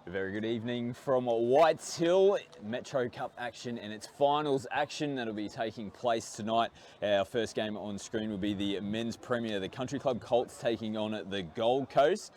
A very good evening from Whites Hill, Metro Cup action and its finals action that'll be taking place tonight. Our first game on screen will be the men's premier, the Country Club Colts taking on the Gold Coast.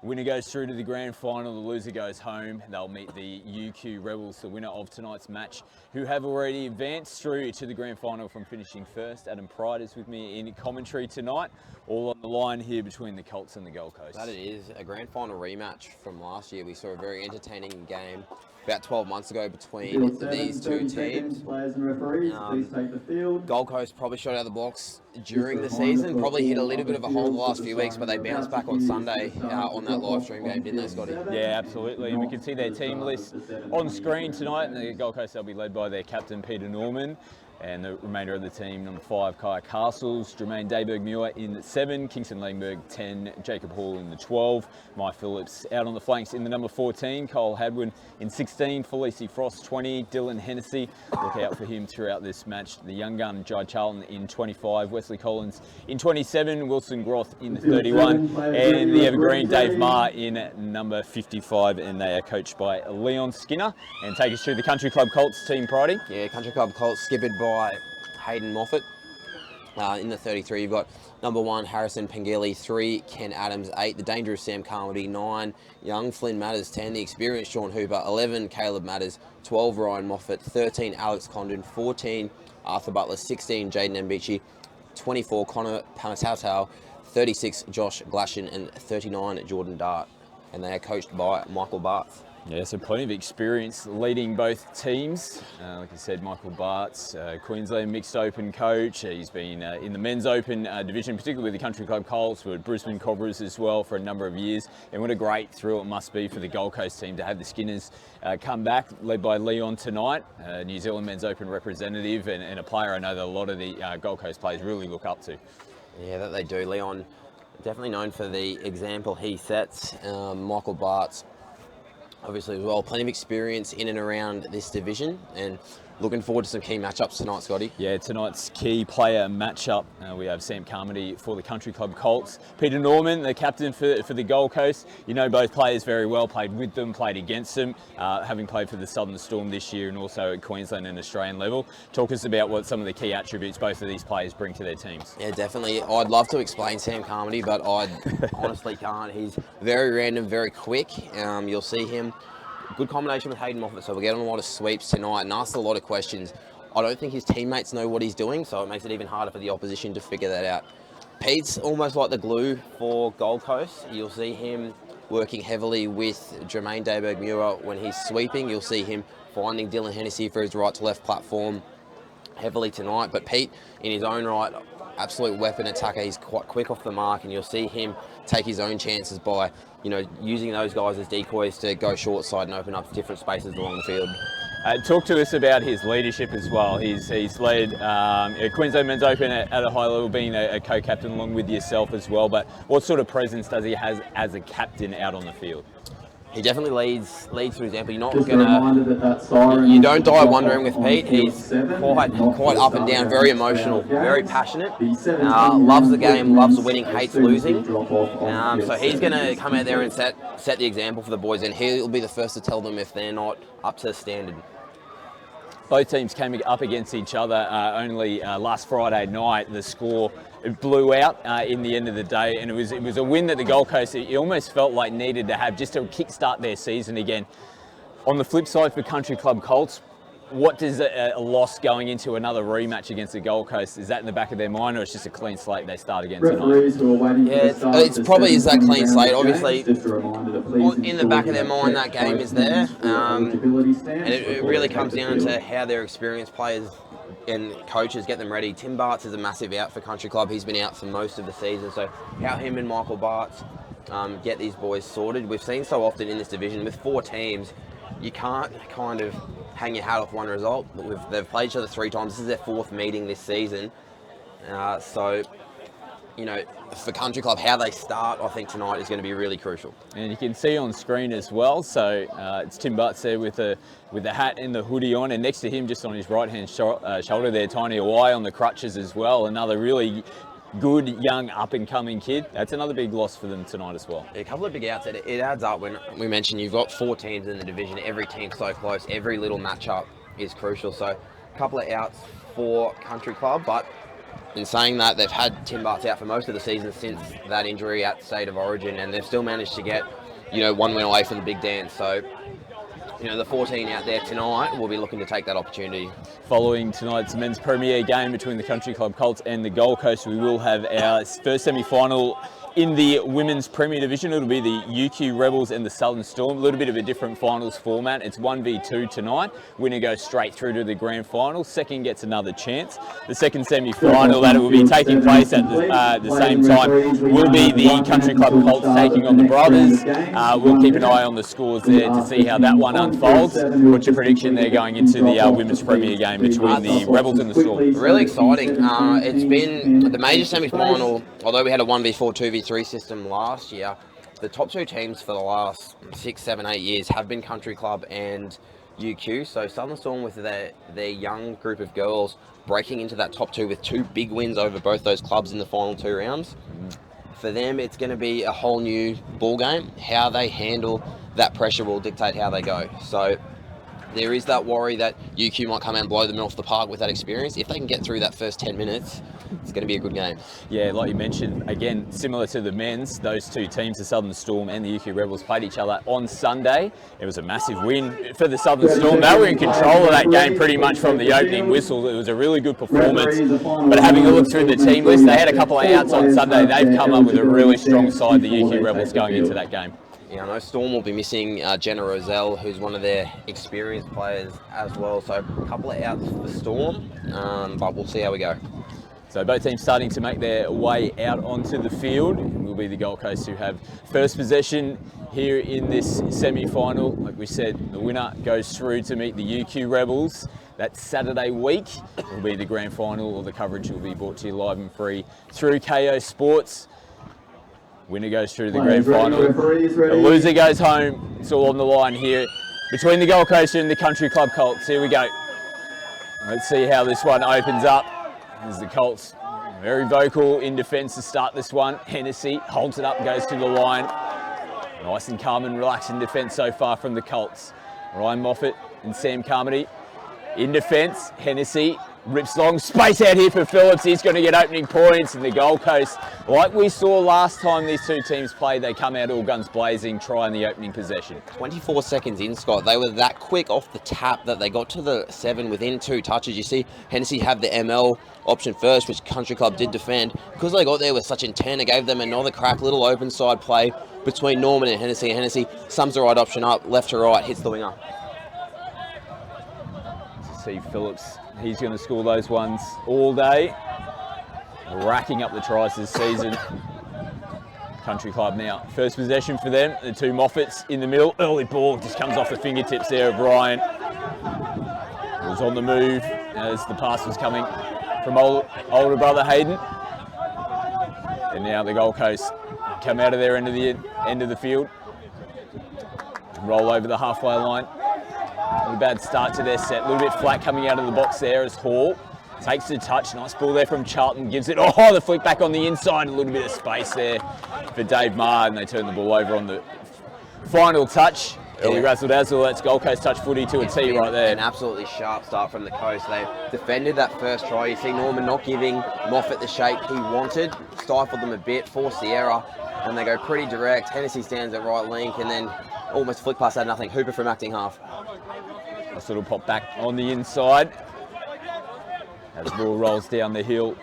Winner goes through to the grand final, the loser goes home. They'll meet the UQ Rebels, the winner of tonight's match, who have already advanced through to the grand final from finishing first. Adam Pride is with me in commentary tonight, all on the line here between the Colts and the Gold Coast. That it is a grand final rematch from last year. We saw a very entertaining game about 12 months ago between these two teams. Players and referees, please take the field. Gold Coast probably shot out of the blocks during the season, probably hit a little bit of a hole the last few weeks, but they bounced back on Sunday on that live stream game, didn't they, Scotty? Yeah, absolutely. And we can see their team list on screen tonight. And the Gold Coast, they'll be led by their captain, Peter Norman. And the remainder of the team, number 5, Kaya Castles, Jermaine Dayberg-Muir in 7, Kingston Langberg 10, Jacob Hall in the 12, Mike Phillips out on the flanks in the number 14, Cole Hadwin in 16, Felicie Frost 20, Dylan Hennessy, look out for him throughout this match, the young gun Jai Charlton in 25, Wesley Collins in 27, Wilson Groth in 31, and the evergreen Dave Marr in number 55, and they are coached by Leon Skinner. And take us through the Country Club Colts team, Pridey. Yeah, Country Club Colts skippered by Hayden Moffat. In the 33, you've got number 1, Harrison Pengili, 3, Ken Adams, 8, the dangerous Sam Carmody, 9, young Flynn Matters, 10, the experienced Sean Hooper, 11, Caleb Matters, 12, Ryan Moffat, 13, Alex Condon, 14, Arthur Butler, 16, Jaden Mbichi, 24, Connor Pamatau, 36, Josh Glashin, and 39, Jordan Dart. And they are coached by Michael Barth. Yeah, so plenty of experience leading both teams. Like I said, Michael Bart's Queensland Mixed Open coach. He's been in the Men's Open division, particularly with the Country Club Colts, but Brisbane Cobras as well for a number of years. And what a great thrill it must be for the Gold Coast team to have the Skinners come back, led by Leon tonight, New Zealand Men's Open representative and a player I know that a lot of the Gold Coast players really look up to. Yeah, that they do. Leon, definitely known for the example he sets. Michael Bart's obviously as well, plenty of experience in and around this division, and looking forward to some key matchups tonight, Scotty. Yeah, tonight's key player matchup, we have Sam Carmody for the Country Club Colts, Peter Norman, the captain for the Gold Coast. You know both players very well, played with them, played against them, having played for the Southern Storm this year and also at Queensland and Australian level. Talk us about what some of the key attributes both of these players bring to their teams. Yeah, definitely. I'd love to explain Sam Carmody, but I honestly can't. He's very random, very quick. You'll see him. Good combination with Hayden Moffat, so we'll get on a lot of sweeps tonight and ask a lot of questions. I don't think his teammates know what he's doing, so it makes it even harder for the opposition to figure that out. Pete's almost like the glue for Gold Coast. You'll see him working heavily with Jermaine Dayberg-Muir when he's sweeping. You'll see him finding Dylan Hennessy for his right to left platform heavily tonight. But Pete, in his own right, absolute weapon attacker. He's quite quick off the mark, and you'll see him take his own chances by, using those guys as decoys to go short side and open up different spaces along the field. Talk to us about his leadership as well. He's led Queensland Men's Open at a high level, being a co-captain along with yourself as well. But what sort of presence does he have as a captain out on the field? He definitely leads through example. You're not you don't die wondering with Pete. He's quite up and down, very emotional, very passionate. Loves the game, loves winning, hates losing. So he's going to come out there and set the example for the boys, and he'll be the first to tell them if they're not up to standard. Both teams came up against each other only last Friday night. The score blew out in the end of the day, and it was a win that the Gold Coast, it almost felt like needed to have just to kickstart their season again. On the flip side for Country Club Colts, what does a loss going into another rematch against the Gold Coast, is that in the back of their mind, or it's just a clean slate they start again tonight? Yeah, it's probably is that clean slate. Obviously, in the back of their mind, that game is there, and it really comes down to how their experienced players and coaches get them ready. Tim Bartz is a massive out for Country Club. He's been out for most of the season, so how him and Michael Bartz get these boys sorted. We've seen so often in this division with 4 teams, you can't kind of hang your hat off one result. They've played each other 3 times. This is their 4th meeting this season. So, for Country Club, how they start, I think tonight is going to be really crucial. And you can see on screen as well. So it's Tim Butts there with the hat and the hoodie on, and next to him, just on his right hand shoulder there, Tiny Awai on the crutches as well. Another really good, young, up-and-coming kid. That's another big loss for them tonight as well. A couple of big outs. It adds up when we mentioned you've got 4 teams in the division. Every team's so close. Every little matchup is crucial. So a couple of outs for Country Club, but in saying that, they've had Tim Bartz out for most of the season since that injury at State of Origin, and they've still managed to get, one win away from the big dance. So, the 14 out there tonight will be looking to take that opportunity. Following tonight's men's premier game between the Country Club Colts and the Gold Coast, we will have our first semi-final in the women's Premier Division. It'll be the UQ Rebels and the Southern Storm. A little bit of a different finals format. It's 1v2 tonight. Winner goes straight through to the grand final. Second gets another chance. The second semi-final that will be taking place at the same time will be the Country Club Colts taking on the Brothers. We'll keep an eye on the scores there to see how that one unfolds. What's your prediction there going into the women's Premier game between the Rebels and the Storm? Really exciting. It's been the major semi-final, although we had a 1v4, 2v3 system last year. The top 2 teams for the last 6, 7, 8 years have been Country Club and UQ. So Southern Storm with their young group of girls breaking into that top 2 with 2 big wins over both those clubs in the final 2 rounds. For them, it's going to be a whole new ball game. How they handle that pressure will dictate how they go. So there is that worry that UQ might come out and blow them off the park with that experience. If they can get through that first 10 minutes, it's going to be a good game. Yeah, like you mentioned, again, similar to the men's, those 2 teams, the Southern Storm and the UQ Rebels, played each other on Sunday. It was a massive win for the Southern Storm. They were in control of that game pretty much from the opening whistle. It was a really good performance. But having a look through the team list, they had a couple of outs on Sunday. They've come up with a really strong side, the UQ Rebels, going into that game. Yeah, I know Storm will be missing Jenna Roselle, who's one of their experienced players as well. So a couple of outs for Storm, but we'll see how we go. So both teams starting to make their way out onto the field. It will be the Gold Coast who have first possession here in this semi-final. Like we said, the winner goes through to meet the UQ Rebels. That Saturday week will be the grand final, or the coverage will be brought to you live and free through KO Sports. Winner goes through to the grand final. The loser goes home. It's all on the line here between the Gold Coast and the Country Club Colts. Here we go. Let's see how this one opens up. As the Colts very vocal in defence to start this one. Hennessy holds it up, goes to the line. Nice and calm and relaxed in defence so far from the Colts. Ryan Moffat and Sam Carmody in defence. Hennessy rips long space out here for Phillips. He's going to get opening points, and the Gold Coast, like we saw last time these 2 teams played, they come out all guns blazing, trying the opening possession. 24 seconds in, Scott. They were that quick off the tap that they got to the 7 within 2 touches. You see Hennessy have the ML option first, which Country Club did defend. Because they got there with such intent, it gave them another crack, little open side play between Norman and Hennessy. And Hennessy sums the right option up, left to right, hits the winger. See Phillips, he's going to score those ones all day, racking up the tries this season. Country Club now, first possession for them, the 2 Moffats in the middle. Early ball just comes off the fingertips there of Ryan. It was on the move as the pass was coming from older brother Hayden. And now the Gold Coast come out of their end of the field, roll over the halfway line. A little bad start to their set, a little bit flat coming out of the box there as Hall takes the touch. Nice ball there from Charlton, gives it, the flick back on the inside, a little bit of space there for Dave Marr, and they turn the ball over on the final touch. Early razzle dazzle, that's Gold Coast touch footy to a tee right there. An absolutely sharp start from the Coast. They defended that first try. You see Norman not giving Moffat the shape he wanted, stifled them a bit, forced the error, and they go pretty direct. Hennessy stands at right link and then almost flick past that nothing. Hooper from acting half. Nice little pop back on the inside as the ball rolls down the hill.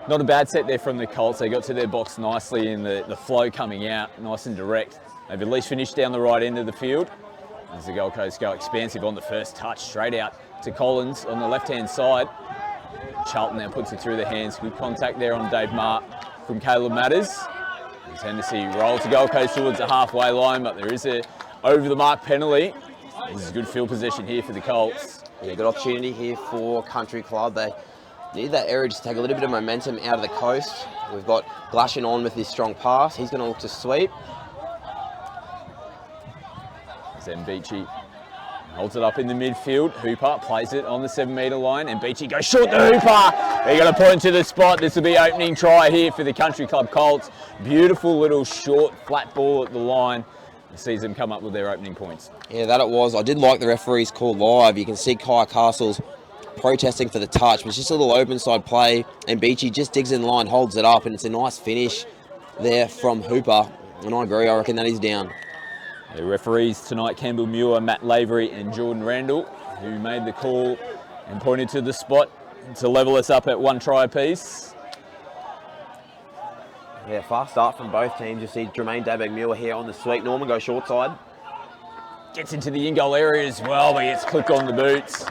Not a bad set there from the Colts. They got to their box nicely in the flow coming out, nice and direct. They've at least finished down the right end of the field as the Gold Coast go expansive on the first touch, straight out to Collins on the left-hand side. Charlton now puts it through the hands. Good contact there on Dave Marr from Caleb Matters. As Hennessy rolls to Gold Coast towards the halfway line, but there is a over-the-mark penalty. This is good field position here for the Colts. Yeah, good opportunity here for Country Club. They need that area just to take a little bit of momentum out of the Coast. We've got Glashan on with his strong pass. He's going to look to sweep. Beachy holds it up in the midfield. Hooper plays it on the 7 metre line, and Beachy goes short to Hooper. They're going to point to the spot. This will be opening try here for the Country Club Colts. Beautiful little short, flat ball at the line. Sees them come up with their opening points. Yeah, that it was. I did like the referee's call live. You can see Kaya Castles protesting for the touch, but it's just a little open side play, and Beachy just digs in line, holds it up, and it's a nice finish there from Hooper. And I agree, I reckon that is down. The referees tonight, Campbell Muir, Matt Lavery and Jordan Randall, who made the call and pointed to the spot to level us up at 1 try apiece. Yeah, fast start from both teams. You see Jermaine Daybag-Muir here on the sweep. Norman goes short side. Gets into the in-goal area as well, but gets clipped on the boots.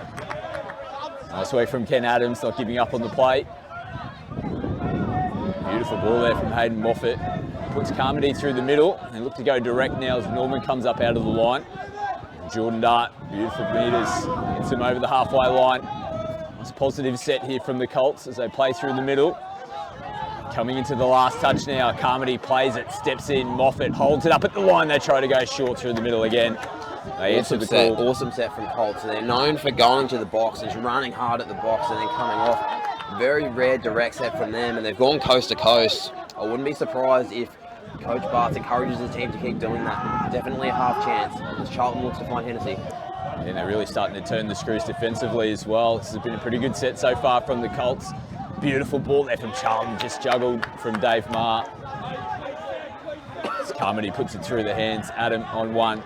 Nice work from Ken Adams, not giving up on the plate. Beautiful ball there from Hayden Moffat. Puts Carmody through the middle and look to go direct now as Norman comes up out of the line. Jordan Dart, beautiful meters, gets him over the halfway line. Nice positive set here from the Colts as they play through the middle. Coming into the last touch now, Carmody plays it, steps in, Moffat holds it up at the line. They try to go short through the middle again. They answer the call. Awesome set from Colts. They're known for going to the box and running hard at the box and then coming off. Very rare direct set from them, and they've gone coast to coast. I wouldn't be surprised if Coach Bartz encourages the team to keep doing that. Definitely a half chance as Charlton looks to find Hennessy. And they're really starting to turn the screws defensively as well. This has been a pretty good set so far from the Colts. Beautiful ball there from Charlton, just juggled from Dave Marr. Carmody puts it through the hands, Adam on 1.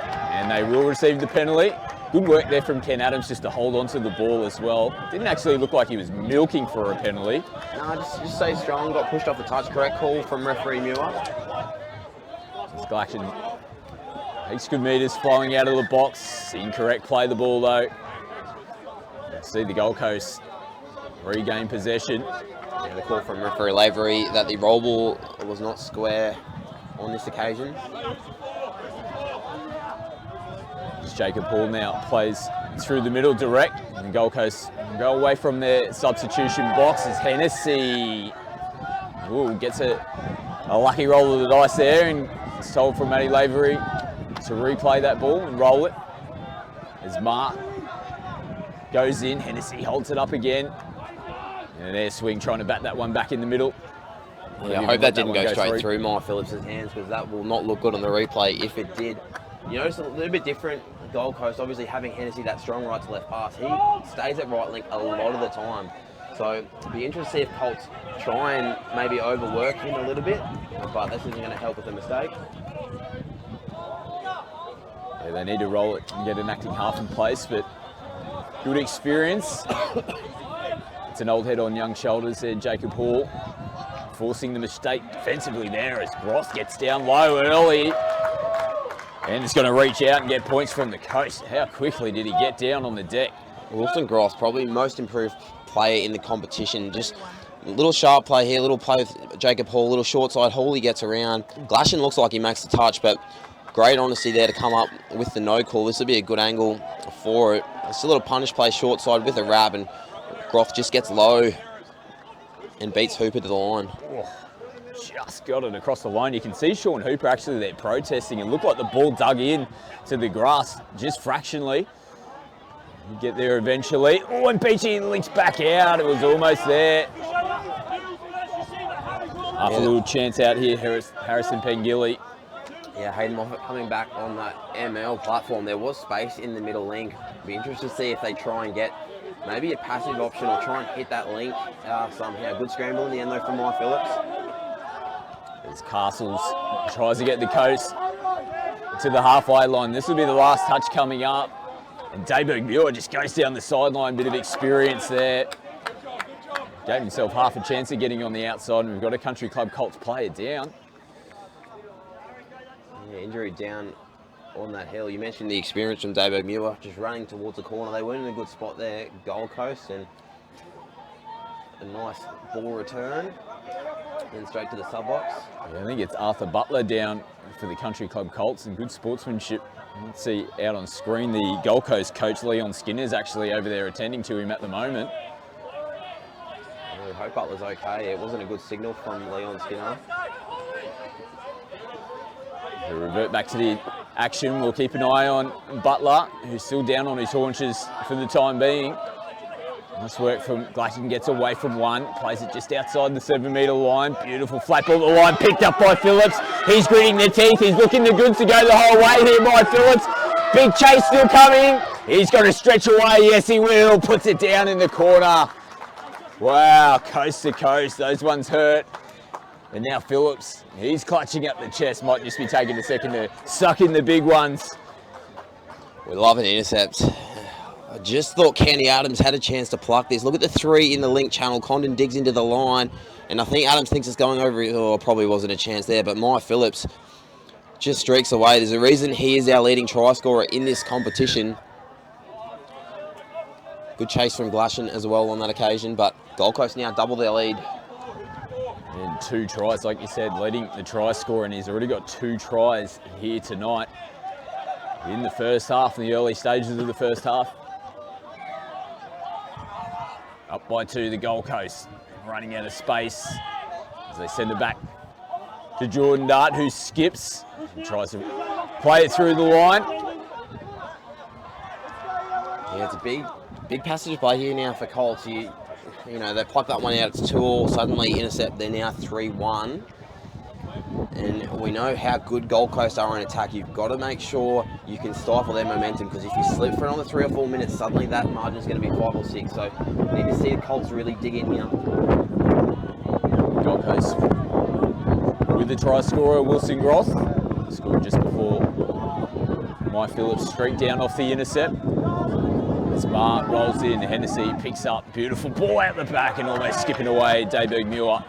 And they will receive the penalty. Good work there from Ken Adams just to hold on to the ball as well. Didn't actually look like he was milking for a penalty. No, just stay strong, got pushed off the touch. Correct call from referee Muir. Glashan takes good meters flowing out of the box. Incorrect play the ball though. See the Gold Coast regain possession. Yeah, the call from referee Lavery that the roll ball was not square on this occasion. Jacob Hall now plays through the middle direct, and Gold Coast go away from their substitution box as Hennessy gets a lucky roll of the dice there, and it's told from Matty Lavery to replay that ball and roll it as Mark goes in. Hennessy holds it up again, and an air swing trying to bat that one back in the middle. Yeah, I hope that didn't go straight through Mike Phillips' hands, because that will not look good on the replay if it did. You notice a little bit different. Gold Coast obviously having Hennessy that strong right to left pass. He stays at right link a lot of the time. So it'll be interesting to see if Colts try and maybe overwork him a little bit, but this isn't going to help with the mistake. Yeah, they need to roll it and get an acting half in place, but good experience. It's an old head on young shoulders there, Jacob Hall, forcing the mistake defensively there as Gross gets down low early. And it's going to reach out and get points from the coast. How quickly did he get down on the deck? Wilson Gross, probably most improved player in the competition. Just a little sharp play here, little play with Jacob Hall, little short side. Hall he gets around. Glashan looks like he makes the touch, but great honesty there to come up with the no call. This will be a good angle for it. It's a little punish play short side with a wrap, and Groff just gets low and beats Hooper to the line. Just got it across the line. You can see Sean Hooper actually there protesting, and looked like the ball dug in to the grass just fractionally. You get there eventually. Oh, and Beachy links back out. It was almost there. After a little chance out here, Harrison Pengilly. Yeah, Hayden Moffat coming back on that ML platform. There was space in the middle link. Be interested to see if they try and get maybe a passive option or try and hit that link somehow. Good scramble in the end though from Mike Phillips. As Castles tries to get the coast to the halfway line. This will be the last touch coming up. And Daybag-Muir just goes down the sideline, bit of experience there. Gave himself half a chance of getting on the outside, and we've got a Country Club Colts player down. Yeah, injury down on that hill. You mentioned the experience from Daybag-Muir, just running towards the corner. They weren't in a good spot there, Gold Coast, and a nice ball return. Then straight to the sub box. Yeah, I think it's Arthur Butler down for the Country Club Colts, and good sportsmanship. Let's see out on screen the Gold Coast coach Leon Skinner is actually over there attending to him at the moment. We hope Butler's okay. It wasn't a good signal from Leon Skinner. We'll revert back to the action. We'll keep an eye on Butler, who's still down on his haunches for the time being. Nice work from Glasson, gets away from one, plays it just outside the 7-metre line. Beautiful flat ball to the line, picked up by Phillips. He's gritting the teeth, he's looking the goods to go the whole way here by Phillips. Big chase still coming. He's got to stretch away, yes he will. Puts it down in the corner. Wow, coast to coast, those ones hurt. And now Phillips, he's clutching up the chest, might just be taking a second to suck in the big ones. We love an intercept. I just thought Kenny Adams had a chance to pluck this. Look at the 3 in the link channel. Condon digs into the line, and I think Adams thinks it's going over. Oh, probably wasn't a chance there, but Mike Phillips just streaks away. There's a reason he is our leading try scorer in this competition. Good chase from Glasson as well on that occasion, but Gold Coast now double their lead. And 2 tries, like you said, leading the try scorer, and he's already got 2 tries here tonight in the first half, in the early stages of the first half. Up by 2, the Gold Coast, running out of space as they send it back to Jordan Dart, who skips and tries to play it through the line. Yeah, it's a big passage play here now for Colts. You know, they pluck that one out, it's 2-all, suddenly intercept, they're now 3-1. And we know how good Gold Coast are in attack. You've got to make sure you can stifle their momentum, because if you slip for another 3 or 4 minutes, suddenly that margin is going to be 5 or 6. So we need to see the Colts really dig in here. Gold Coast with the try scorer, Wilson Groth, scored just before Mike Phillips streaked down off the intercept. Smart rolls in, Hennessy picks up, beautiful ball out the back and almost skipping away. Dayberg Muir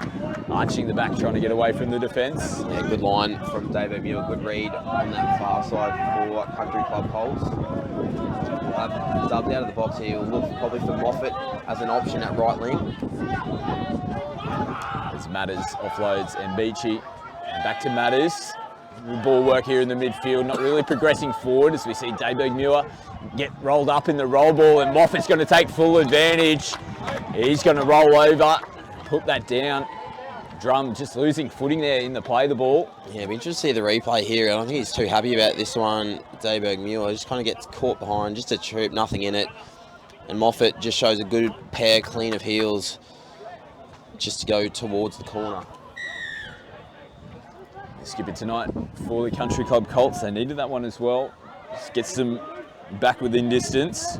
arching the back, trying to get away from the defence. Yeah, good line from Dayberg Muir, good read on that far side for Country Club Colts. We'll have subs out of the box here. We'll look probably for Moffat as an option at right wing. As Matters offloads and Beachy. Back to Matters. Good ball work here in the midfield, not really progressing forward as we see Dayberg Muir get rolled up in the roll ball, and Moffat's going to take full advantage. He's going to roll over, put that down. Drum just losing footing there in the play the ball. Yeah, it'd be interesting to see the replay here. I don't think he's too happy about this one. Dayberg Muir just kind of gets caught behind, just a trip, nothing in it. And Moffat just shows a good pair clean of heels just to go towards the corner. Skip it tonight for the Country Club Colts. They needed that one as well. Just gets them back within distance.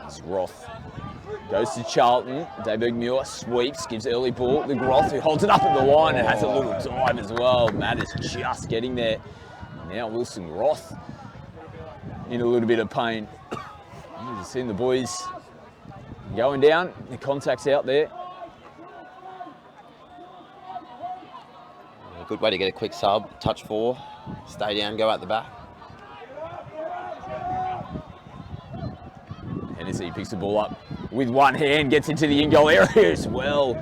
It's Roth. Goes to Charlton. Dayberg Muir sweeps, gives early ball to Groth, who holds it up at the line and has a little dive as well. Matters just getting there. Now Wilson Roth in a little bit of pain. You've seen the boys going down. The contact's out there. Good way to get a quick sub, touch 4, stay down, go out the back. Hennessy picks the ball up with one hand, gets into the in-goal area as well.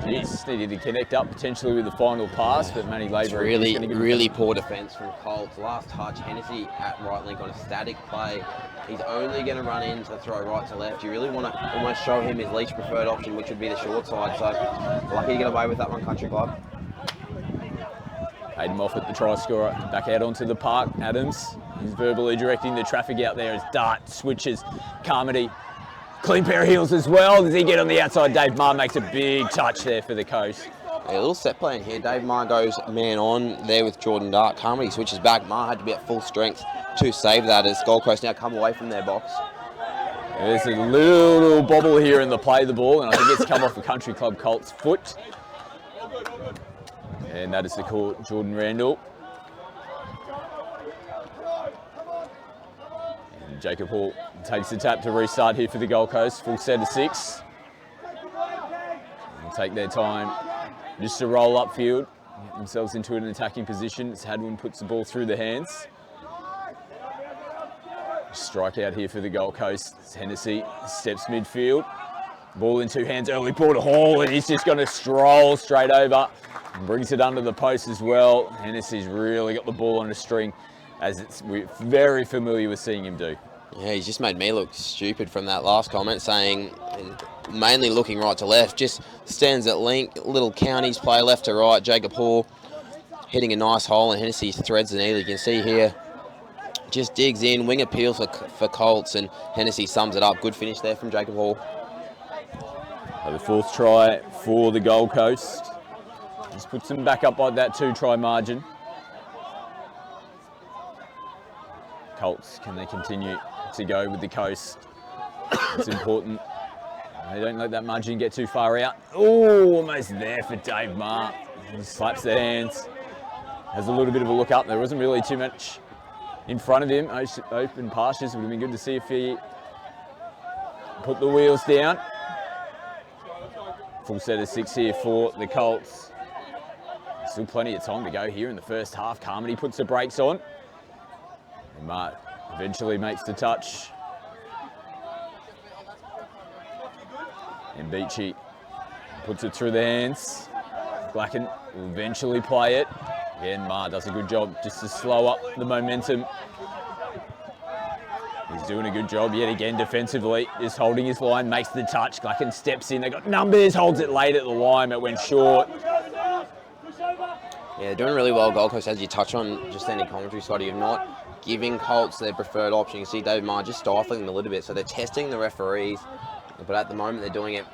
Jeez, needed to connect up potentially with the final pass, but Manny Lavery really poor defence from Colts. Last touch, Hennessy at right link on a static play. He's only going to run in to throw right to left. You really want to almost show him his least preferred option, which would be the short side. So lucky to get away with that one, Country Club. Hayden Moffat, the try scorer, back out onto the park. Adams, he's verbally directing the traffic out there as Dart switches. Carmody, clean pair of heels as well. Does he get on the outside? Dave Marr makes a big touch there for the Coast. Yeah, a little set play in here. Dave Marr goes man on there with Jordan Dart. Carmody switches back. Marr had to be at full strength to save that as Gold Coast now come away from their box. There's a little bobble here in the play the ball, and I think it's come off the Country Club Colts' foot. And that is the call, Jordan Randall. And Jacob Hall takes the tap to restart here for the Gold Coast. Full set of 6. They'll take their time just to roll upfield, get themselves into an attacking position as Hadwin puts the ball through the hands. Strike out here for the Gold Coast. As Hennessy steps midfield. Ball in 2 hands, early ball to Hall, and he's just going to stroll straight over. Brings it under the post as well. Hennessy's really got the ball on a string, as we're very familiar with seeing him do. Yeah, he's just made me look stupid from that last comment, saying mainly looking right to left, just stands at link, little counties play left to right. Jacob Hall hitting a nice hole, and Hennessy threads the needle. You can see here just digs in. Wing appeal for Colts, and Hennessy sums it up. Good finish there from Jacob Hall. The fourth try for the Gold Coast. Just puts them back up by that 2-try margin. Colts, can they continue to go with the Coast? It's important. They don't let that margin get too far out. Oh, almost there for Dave Marr. He slaps the hands. Has a little bit of a look up. There wasn't really too much in front of him. Open pastures. Would have been good to see if he put the wheels down. Full set of 6 here for the Colts. Still plenty of time to go here in the first half. Carmody puts the brakes on. And Mark eventually makes the touch. And Beachy puts it through the hands. Blacken will eventually play it. Again, Marr does a good job just to slow up the momentum. He's doing a good job yet again defensively, just holding his line, makes the touch. Glacken steps in, they got numbers, holds it late at the line, it went short. Yeah, doing really well, Gold Coast, as you touch on just any commentary, Scotty. You're not giving Colts their preferred option. You see David Marr just stifling them a little bit, so they're testing the referees, but at the moment they're doing it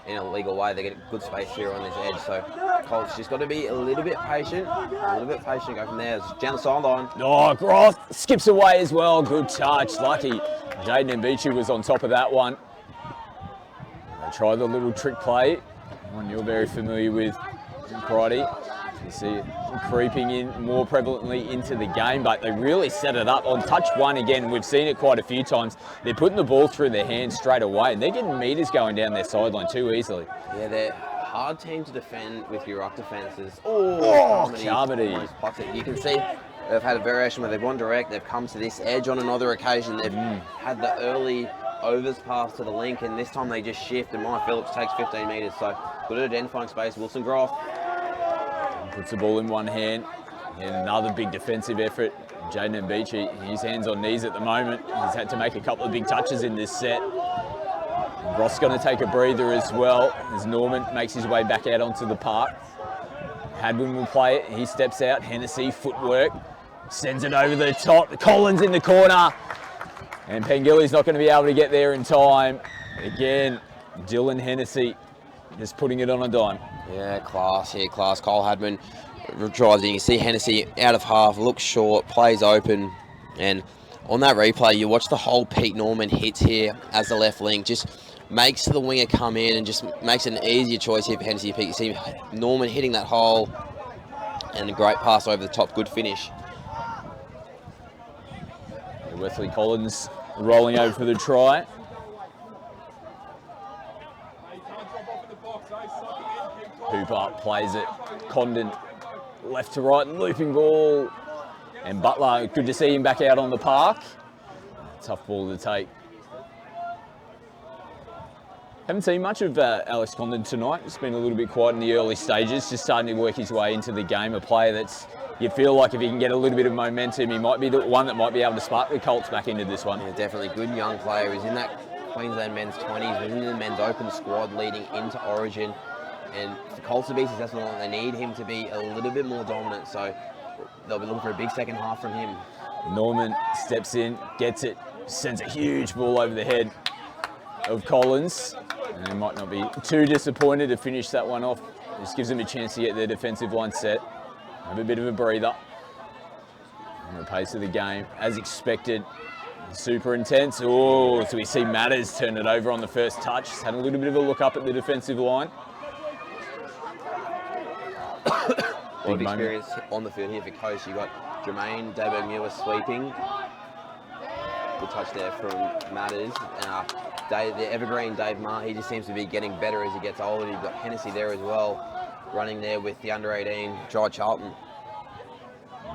in a legal way. They get good space here on this edge, so Colts just got to be a little bit patient, go from there. It's down the sideline. Oh, Groth skips away as well, good touch. Lucky Jaden Mbichi was on top of that one. They try the little trick play, one you're very familiar with, Friday. You see it creeping in more prevalently into the game, but they really set it up on touch one again. We've seen it quite a few times. They're putting the ball through their hands straight away, and they're getting meters going down their sideline too easily. Yeah, they're a hard team to defend with your ruck defences. Oh, Carmody. You can see they've had a variation where they've gone direct, they've come to this edge on another occasion. They've had the early overs pass to the link, and this time they just shift, and Mike Phillips takes 15 metres. So good at identifying space. Wilson Groff puts the ball in one hand, and another big defensive effort. Jaden Mbichi, his hands on knees at the moment. He's had to make a couple of big touches in this set. Ross going to take a breather as well as Norman makes his way back out onto the park. Hadwin will play it. He steps out. Hennessy, footwork, sends it over the top. Collins in the corner, and Pengilly's not going to be able to get there in time. Again, Dylan Hennessy just putting it on a dime. Yeah, class here, class. Cole Hadman drives in. You see Hennessy out of half, looks short, plays open, and on that replay, you watch the whole Pete Norman hits here as the left link, just makes the winger come in and just makes an easier choice here for Hennessy. You see Norman hitting that hole, and a great pass over the top, good finish. Wesley Collins rolling over for the try. Hooper plays it. Condon left to right, looping ball. And Butler, good to see him back out on the park. Tough ball to take. Haven't seen much of Alex Condon tonight. It's been a little bit quiet in the early stages, just starting to work his way into the game. A player that's, you feel like if he can get a little bit of momentum, he might be the one that might be able to spark the Colts back into this one. Yeah, definitely good young player. He's in that Queensland men's 20s, was in the men's open squad leading into Origin. And for Colts to be successful, they need him to be a little bit more dominant. So they'll be looking for a big second half from him. Norman steps in, gets it, sends a huge ball over the head of Collins. And he might not be too disappointed to finish that one off. Just gives them a chance to get their defensive line set. Have a bit of a breather. And the pace of the game, as expected, super intense. Oh, so we see Matters turn it over on the first touch. He's had a little bit of a look up at the defensive line. A lot of experience on the field here for Coast. You've got Jermaine Dayberg-Muir sweeping. Good touch there from Matters. The evergreen Dave Marr, he just seems to be getting better as he gets older. You've got Hennessy there as well, running there with the under-18, Jai Charlton.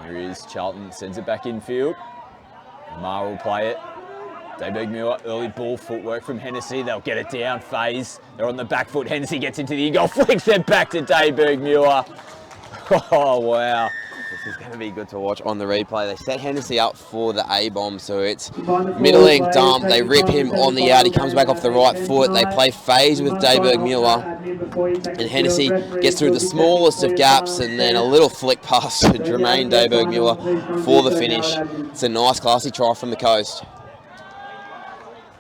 Here he is, Charlton sends it back infield. Marr will play it. Dayberg-Muir, early ball footwork from Hennessy. They'll get it down, phase. They're on the back foot. Hennessy gets into the in-goal, flicks it back to Dayberg-Muir. Oh, wow. This is going to be good to watch on the replay. They set Hennessy up for the A-bomb, so it's middling dump. They rip him on the out. He comes back off the right foot. They play phase with Dayberg-Muir. And Hennessy gets through the smallest of gaps and then a little flick pass to Jermaine Dayberg-Muir for the finish. It's a nice, classy try from the coast.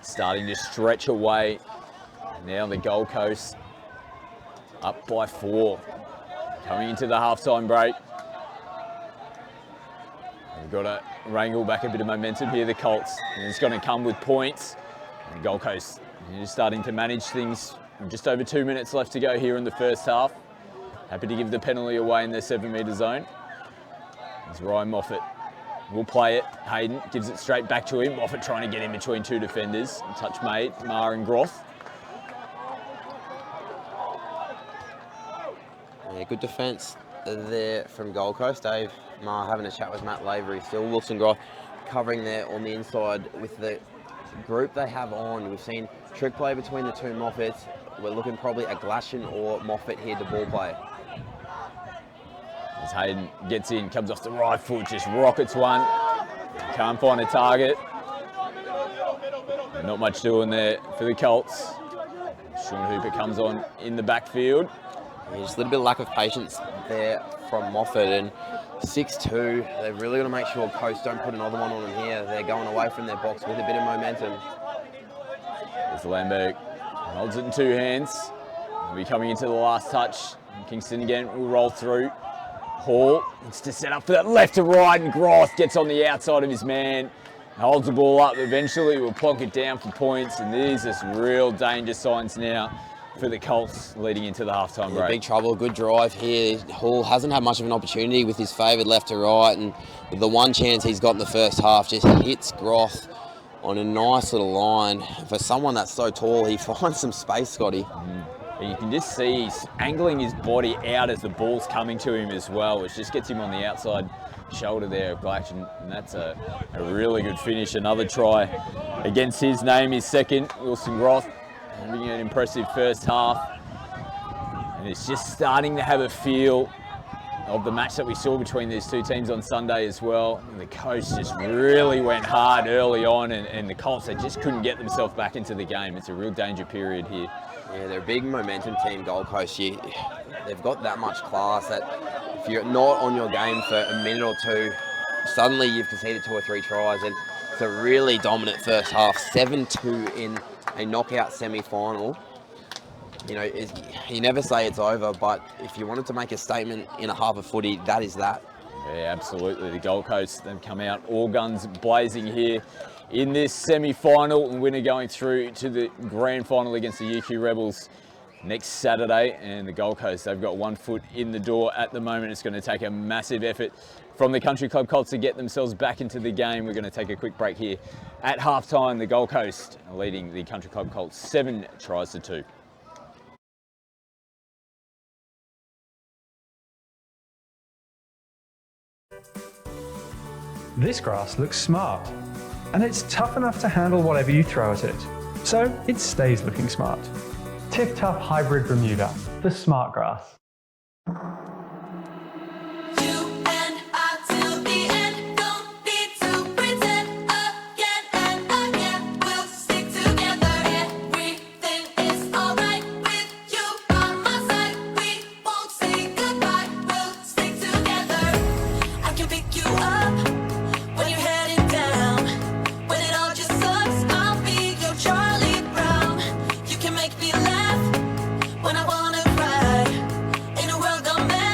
Starting to stretch away. Now the Gold Coast up by 4. Coming into the halftime break. We've got to wrangle back a bit of momentum here, the Colts. And it's going to come with points. And the Gold Coast is starting to manage things. Just over 2 minutes left to go here in the first half. Happy to give the penalty away in their 7-metre zone. It's Ryan Moffat. Will play it. Hayden gives it straight back to him. Moffat trying to get in between 2 defenders. Touch made, Maher and Groth. Yeah, good defence there from Gold Coast. Dave Maher having a chat with Matt Lavery. Still Wilson Groth covering there on the inside with the group they have on. We've seen trick play between the 2 Moffats. We're looking probably at Glashan or Moffat here to ball play. As Hayden gets in, comes off the right foot, just rockets one. Can't find a target. Not much doing there for the Colts. Sean Hooper comes on in the backfield. Yeah, just a little bit of lack of patience there from Moffat, and 6-2. They've really got to make sure Coast don't put another one on them here. They're going away from their box with a bit of momentum. There's Lamberg. Holds it in 2 hands. He'll be coming into the last touch. Kingston again will roll through. Hall needs to set up for that left to right, and Groth gets on the outside of his man. Holds the ball up. Eventually will plonk it down for points, and these are some real danger signs now for the Colts leading into the halftime break. Big trouble, good drive here. Hall hasn't had much of an opportunity with his favoured left to right, and the one chance he's got in the first half just hits Groth on a nice little line. For someone that's so tall, he finds some space, Scotty. And you can just see he's angling his body out as the ball's coming to him as well, which just gets him on the outside shoulder there of Glashan, and that's a really good finish. Another try against his name, his second. Wilson Groth having an impressive first half, and it's just starting to have a feel of the match that we saw between these 2 teams on Sunday as well. And the Coast just really went hard early on, and the Colts, they just couldn't get themselves back into the game. It's a real danger period here. Yeah, they're a big momentum team, Gold Coast. They've got that much class that if you're not on your game for a minute or 2, suddenly you've conceded 2 or 3 tries, and it's a really dominant first half. 7-2 in a knockout semi-final. You know, you never say it's over, but if you wanted to make a statement in a half of footy, that is that. Yeah, absolutely. The Gold Coast, they've come out all guns blazing here in this semi-final, and winner going through to the grand final against the UQ Rebels next Saturday. And the Gold Coast, they've got 1 foot in the door at the moment. It's going to take a massive effort from the Country Club Colts to get themselves back into the game. We're going to take a quick break here. At halftime, the Gold Coast are leading the Country Club Colts 7-2. This grass looks smart, and it's tough enough to handle whatever you throw at it, so it stays looking smart. Tiff Tough Hybrid Bermuda, the smart grass. When I wanna cry, in a world gone mad.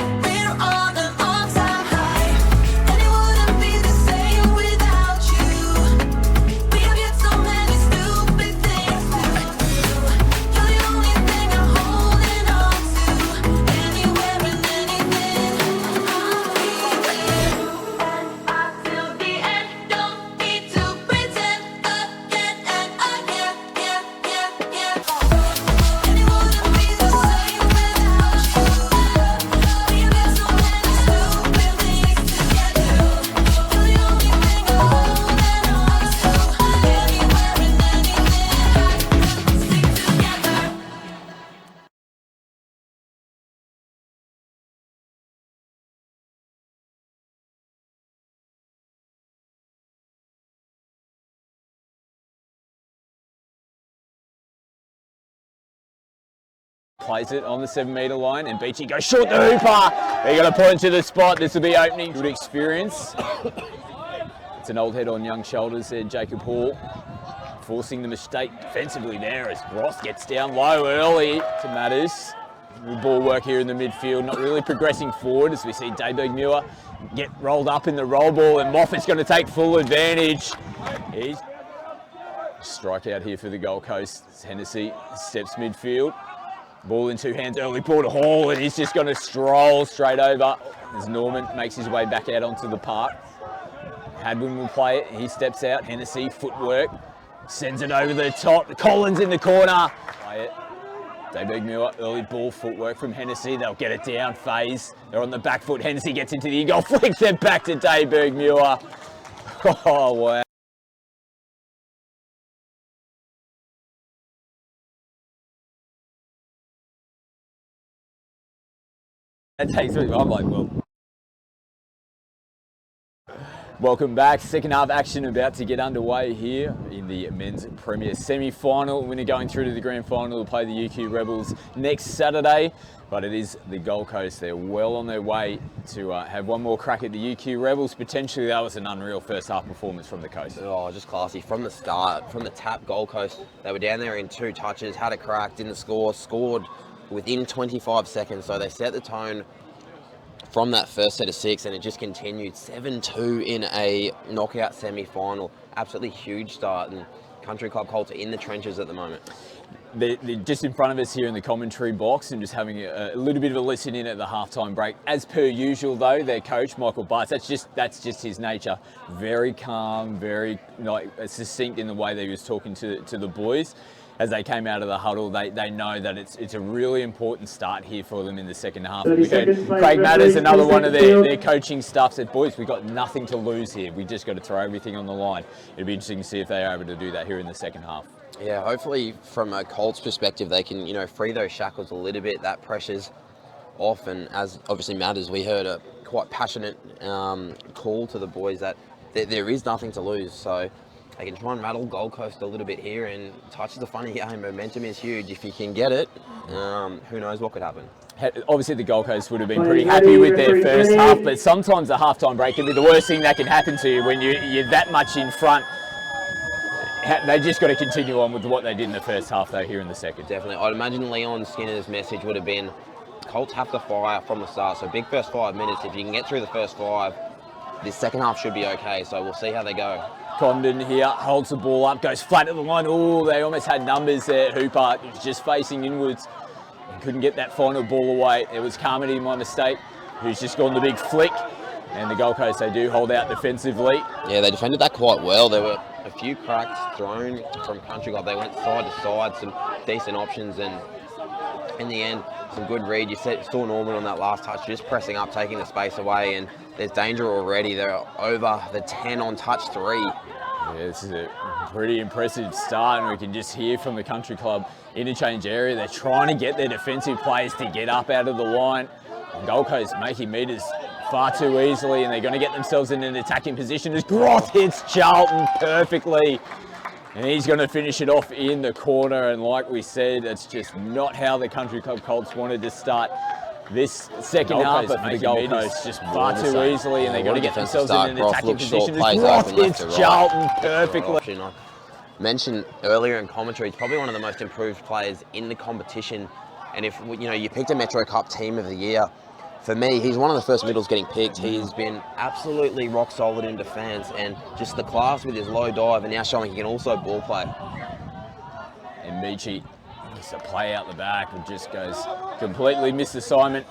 plays it on the 7 metre line, and Beachy goes short the hooper. They're going to point to the spot. This will be opening. Good experience. It's an old head on young shoulders there, Jacob Hall. Forcing the mistake defensively there as Ross gets down low early to Matters. Good ball work here in the midfield, not really progressing forward as we see Dayberg Muir get rolled up in the roll ball, and Moffat's going to take full advantage. He's strike out here for the Gold Coast. Hennessy steps midfield. Ball in 2 hands, early ball to Hall, and he's just going to stroll straight over as Norman makes his way back out onto the park. Hadwin will play it, he steps out, Hennessy, footwork, sends it over the top, Collins in the corner. Play it. Dayberg Muir, early ball footwork from Hennessy, they'll get it down, phase. They're on the back foot, Hennessy gets into the in-goal, flicks it back to Dayberg Muir. Oh, wow. That takes me, I'm like, well. Welcome back. Second half action about to get underway here in the Men's Premier Semi-Final. Winner going through to the Grand Final to play the UQ Rebels next Saturday. But it is the Gold Coast. They're well on their way to have one more crack at the UQ Rebels. Potentially that was an unreal first half performance from the Coast. Oh, just classy. From the start, from the tap, Gold Coast, they were down there in 2 touches, had a crack, didn't score, scored within 25 seconds. So they set the tone from that first set of 6, and it just continued 7-2 in a knockout semi-final. Absolutely huge start, and Country Club Colts are in the trenches at the moment. They're just in front of us here in the commentary box and just having a little bit of a listen in at the halftime break. As per usual though, their coach, Michael Bartz, that's just his nature. Very calm, very succinct in the way that he was talking to the boys. As they came out of the huddle, they know that it's a really important start here for them in the second half. We heard Craig Matters, another one of their coaching staff, said, boys, we've got nothing to lose here. We just got to throw everything on the line. It'll be interesting to see if they are able to do that here in the second half. Yeah, hopefully from a Colts perspective, they can, free those shackles a little bit. That pressure's off, and as obviously Matters, we heard a quite passionate call to the boys that there is nothing to lose. So they can try and rattle Gold Coast a little bit here, and touch is a funny game. Momentum is huge. If you can get it, who knows what could happen. Obviously, the Gold Coast would have been pretty happy with their first half, but sometimes a halftime break can be the worst thing that can happen to you when you're that much in front. They just got to continue on with what they did in the first half, though, here in the second. Definitely. I'd imagine Leon Skinner's message would have been, Colts have to fire from the start. So big first 5 minutes. If you can get through the first 5, this second half should be okay. So we'll see how they go. Condon here holds the ball up, goes flat at the line. Oh, they almost had numbers there. Hooper just facing inwards and couldn't get that final ball away. It was Carmody, my mistake, who's just gone the big flick. And the Gold Coast, they do hold out defensively. Yeah, they defended that quite well. There were a few cracks thrown from Country Club. They went side to side, some decent options, and in the end, some good read. You saw Norman on that last touch, just pressing up, taking the space away, and there's danger already. They're over the 10 on touch 3. Yeah, this is a pretty impressive start, and we can just hear from the Country Club interchange area. They're trying to get their defensive players to get up out of the line. And Gold Coast making meters far too easily, and they're going to get themselves in an attacking position as Groth hits Charlton perfectly. And he's going to finish it off in the corner, and like we said, it's just not how the Country Club Colts wanted to start this second half, but for the Gold Coast just far too easily, and they're going to get themselves in an attacking position as Groth hits Charlton perfectly. I mentioned earlier in commentary, he's probably one of the most improved players in the competition, and if you picked a Metro Cup Team of the Year, for me, he's one of the first middles getting picked. He's been absolutely rock solid in defence, and just the class with his low dive, and now showing he can also ball play. And Michi, just a play out the back, and just goes completely missed assignment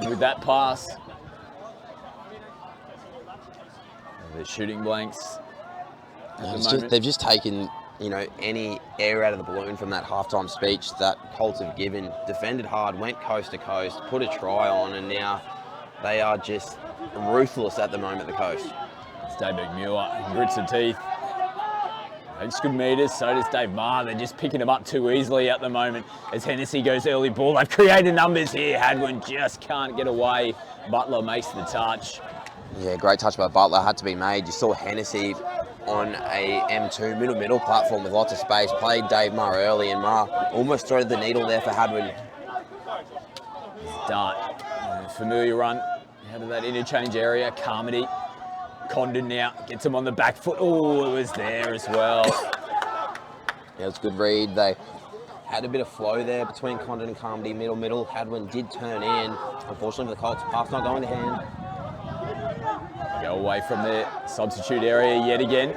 with that pass. The shooting blanks. They've just taken any air out of the balloon from that halftime speech that Colts have given. Defended hard, went coast to coast, put a try on, and now they are just ruthless at the moment, the Coast. It's Dayberg Muir, grits the teeth. It's good meters, so does Dave Maher. They're just picking them up too easily at the moment as Hennessy goes early ball. They've created numbers here. Hadwin just can't get away. Butler makes the touch. Yeah, great touch by Butler, had to be made. You saw Hennessy on a M2 middle platform with lots of space, played Dave Maher early, and Maher almost threaded the needle there for Hadwin. Dart, familiar run out of that interchange area. Carmody, Condon now gets him on the back foot. Oh, it was there as well. Yeah, it's a good read. They had a bit of flow there between Condon and Carmody, middle. Hadwin did turn in. Unfortunately for the Colts, pass not going to hand. Go away from the substitute area yet again.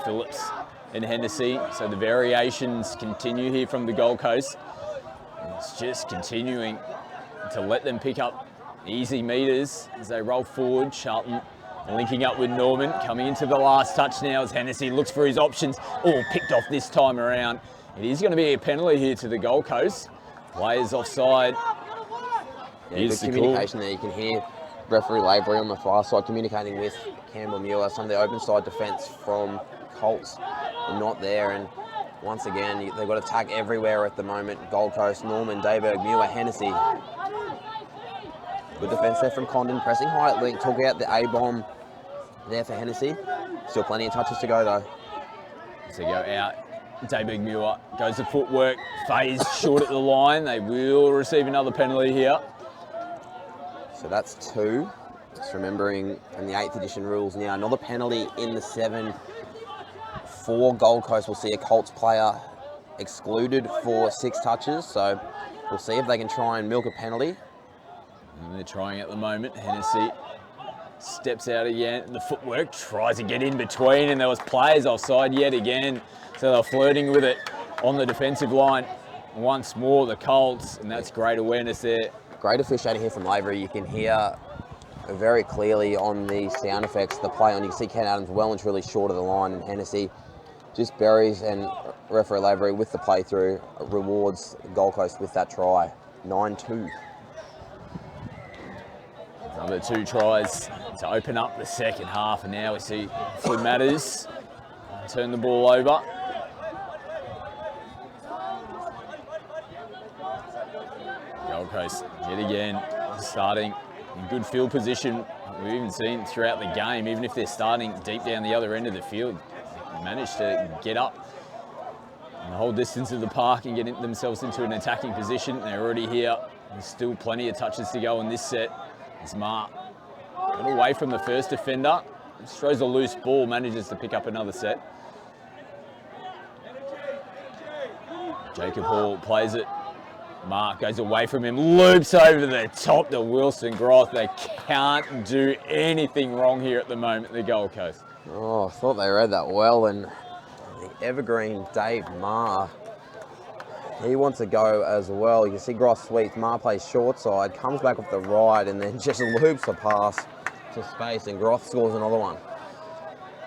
Phillips and Hennessy. So the variations continue here from the Gold Coast. It's just continuing to let them pick up easy meters as they roll forward. Charlton linking up with Norman, coming into the last touch now as Hennessy looks for his options. All picked off this time around. It is going to be a penalty here to the Gold Coast. Players offside. Yeah, good communication there. You can hear referee Lavery on the far side communicating with Campbell Muir. Some of the open side defence from Colts are not there. And once again, they've got attack everywhere at the moment. Gold Coast, Norman, Dayberg, Muir, Hennessy. Good defence there from Condon, pressing high at link, took out the A-bomb there for Hennessy. Still plenty of touches to go though. So go out. Dayberg Muir goes to footwork, phase short at the line. They will receive another penalty here. So that's 2. Just remembering in the 8th edition rules now, another penalty in the 7 for Gold Coast. We'll see a Colts player excluded for 6 touches. So we'll see if they can try and milk a penalty. And they're trying at the moment. Hennessy steps out again. The footwork tries to get in between, and there was players offside yet again. So they're flirting with it on the defensive line once more, the Colts, and that's great awareness there. Great officiating here from Lavery. You can hear very clearly on the sound effects the play on. You can see Ken Adams well and truly short of the line, and Hennessy just buries, and referee Lavery with the playthrough rewards Gold Coast with that try. 9-2. Another 2 tries to open up the second half, and now we see Flynn Matters turn the ball over. Gold Coast yet again starting in good field position. We've even seen throughout the game, even if they're starting deep down the other end of the field, they managed to get up the whole distance of the park and get themselves into an attacking position. They're already here. There's still plenty of touches to go in this set. As Mark got away from the first defender, just throws a loose ball, manages to pick up another set. Jacob Hall plays it. Mark goes away from him, loops over the top to Wilson Groth. They can't do anything wrong here at the moment, the Gold Coast. Oh, I thought they read that well, and the evergreen Dave Marr, he wants to go as well. You can see Groth sweeps, Marr plays short side, comes back off the right, and then just loops the pass to space, and Groth scores another one.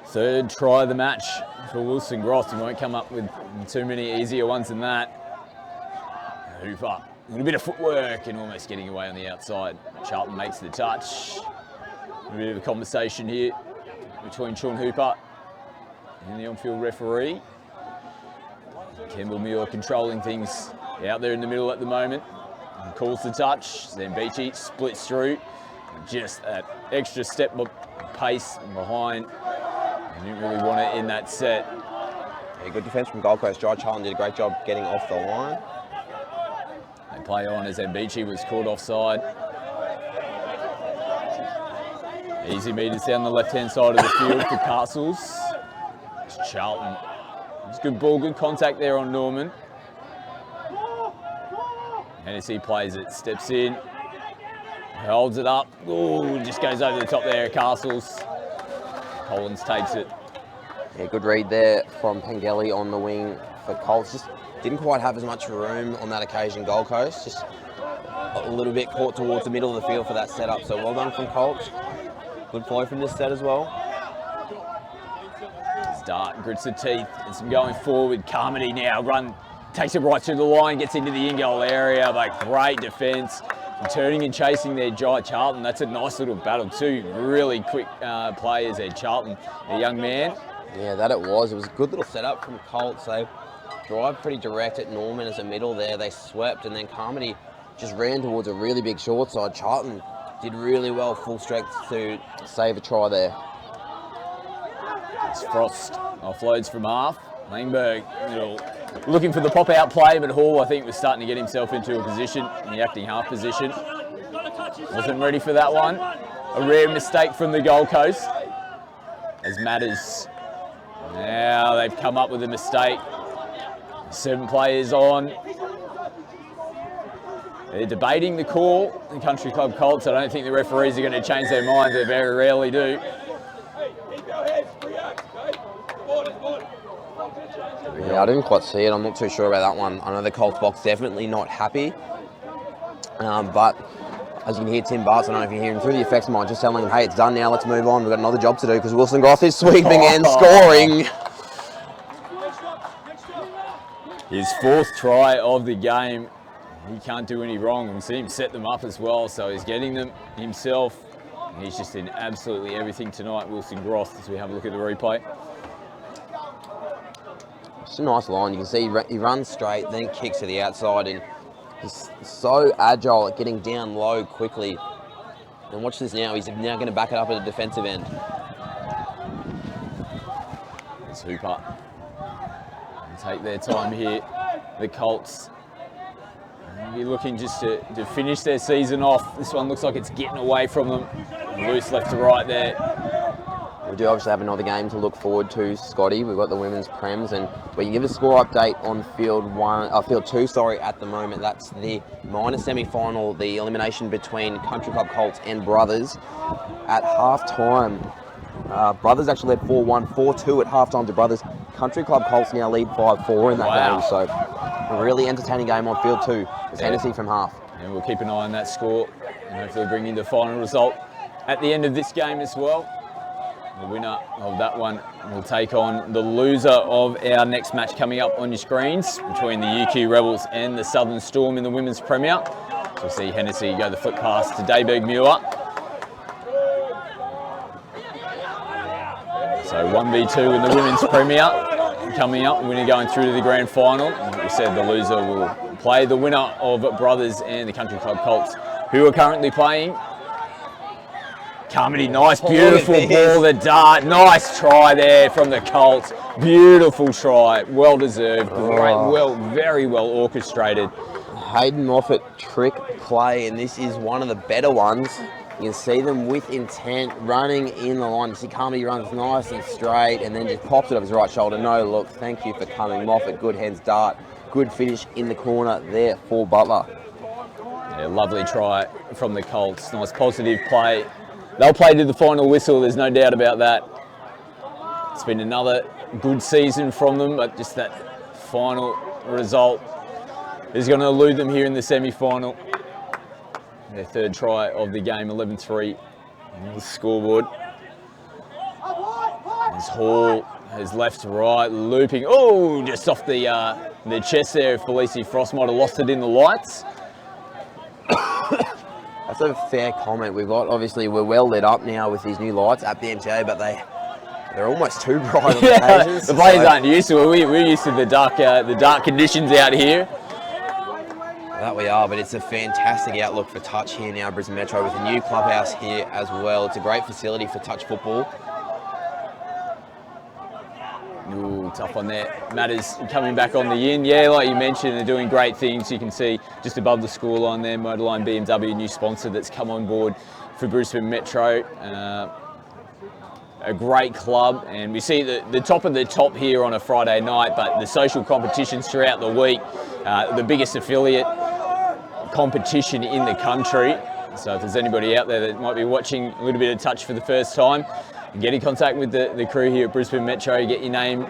3rd try of the match for Wilson Groth. He won't come up with too many easier ones than that. Hooper, a little bit of footwork and almost getting away on the outside. Charlton makes the touch. A bit of a conversation here between Sean Hooper and the on-field referee. Campbell Muir controlling things out there in the middle at the moment. He calls the touch. Then Beachy splits through. Just that extra step pace behind. He didn't really want it in that set. Yeah, good defence from Gold Coast. Jai Charlton did a great job getting off the line. They play on as Mbichi was caught offside. Easy meters down the left-hand side of the field for Castles. It's Charlton. It's good ball, good contact there on Norman. Hennessy plays it, steps in, holds it up. Ooh, just goes over the top there, Castles. Collins takes it. Yeah, good read there from Pengelly on the wing for Colts. Just didn't quite have as much room on that occasion, Gold Coast. Just a little bit caught towards the middle of the field for that setup. So well done from Colts. Good flow from this set as well. Dart grits the teeth and some going forward. Carmody now takes it right through the line, gets into the in-goal area, but great defence. Turning and chasing there, Jai Charlton. That's a nice little battle too. Really quick players there, Charlton, a young man. Yeah, that it was. It was a good little setup from Colts. They drive pretty direct at Norman as a middle there. They swept, and then Carmody just ran towards a really big short side. Charlton did really well, full strength to save a try there. It's Frost offloads from half. Langberg looking for the pop-out play, but Hall, I think, was starting to get himself into a position, in the acting half position. Wasn't ready for that one. A rare mistake from the Gold Coast. As matters. Now they've come up with a mistake. 7 players on. They're debating the call, the Country Club Colts. I don't think the referees are going to change their minds. They very rarely do. Yeah, I didn't quite see it. I'm not too sure about that one. I know the Colts box definitely not happy. But as you can hear Tim Bartz, I don't know if you hear him through the effects mic, just telling him, hey, it's done now, let's move on. We've got another job to do because Wilson Groth is sweeping and scoring. His 4th try of the game. He can't do any wrong. We see him set them up as well, so he's getting them himself. He's just in absolutely everything tonight, Wilson Groth, as we have a look at the replay. It's a nice line. You can see he runs straight, then kicks to the outside, and he's so agile at getting down low quickly. And watch this now. He's now going to back it up at the defensive end. It's Hooper. Take their time here. The Colts be looking just to finish their season off. This one looks like it's getting away from them. Loose left to right there. We do obviously have another game to look forward to, Scotty. We've got the women's prems, and we can give a score update on field 2. At the moment, that's the minor semi-final, the elimination between Country Club Colts and Brothers. At half-time, Brothers actually led 4-1, 4-2 at half-time to Brothers. Country Club Colts now lead 5-4 in that game, so a really entertaining game on field 2. It's Hennessy from half. And we'll keep an eye on that score and hopefully bring you the final result at the end of this game as well. The winner of that one will take on the loser of our next match coming up on your screens between the UQ Rebels and the Southern Storm in the Women's Premier. So we'll see Hennessy go the foot pass to Dayberg Muir. So 1v2 in the Women's Premier coming up. Winner going through to the grand final. Like we said, the loser will play the winner of Brothers and the Country Club Colts, who are currently playing. Carmody, nice, beautiful ball, the dart. Nice try there from the Colts. Beautiful try, well deserved. Great, very well orchestrated. Hayden Moffat trick play, and this is one of the better ones. You can see them with intent running in the line. You see Carmody runs nice and straight and then just pops it up his right shoulder. No look, thank you for coming. Moffat, good hands dart. Good finish in the corner there for Butler. Yeah, lovely try from the Colts. Nice positive play. They'll play to the final whistle, there's no doubt about that. It's been another good season from them, but just that final result is going to elude them here in the semi-final. Their 3rd try of the game, 11-3 on the scoreboard. As Hall has left to right, looping. Oh, just off the chest there. Felicie Frost might have lost it in the lights. That's a fair comment. We've got, obviously, we're well lit up now with these new lights at the MTA, but they're almost too bright on occasions. The players aren't used to it. We're used to the dark conditions out here. That we are, but it's a fantastic outlook for touch here now, Brisbane Metro, with a new clubhouse here as well. It's a great facility for touch football. Ooh, tough on there. Matters coming back on the in. Yeah, like you mentioned, they're doing great things. You can see just above the scoreline there, Motorline BMW, new sponsor that's come on board for Brisbane Metro. A great club, and we see the top of the top here on a Friday night, but the social competitions throughout the week, the biggest affiliate competition in the country. So if there's anybody out there that might be watching a little bit of touch for the first time, get in contact with the crew here at Brisbane Metro, get your name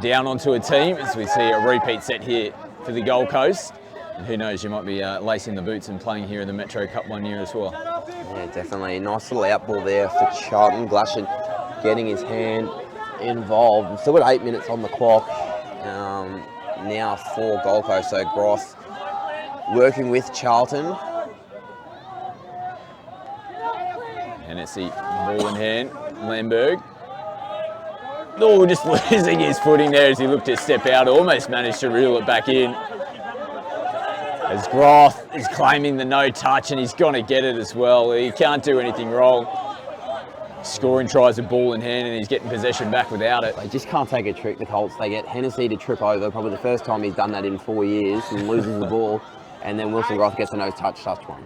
down onto a team as we see a repeat set here for the Gold Coast. And who knows, you might be lacing the boots and playing here in the Metro Cup one year as well. Yeah, definitely. Nice little outball there for Charlton. Glashan getting his hand involved. We've still got 8 minutes on the clock now for Gold Coast. So Groth working with Charlton. Hennessy, ball in hand. Lamberg. Oh, just losing his footing there as he looked to step out. Almost managed to reel it back in. As Groth is claiming the no touch, and he's going to get it as well. He can't do anything wrong. Scoring tries a ball in hand, and he's getting possession back without it. They just can't take a trick, the Colts. They get Hennessy to trip over, probably the first time he's done that in 4 years, and loses the ball. And then Wilson Groth gets a no touch one.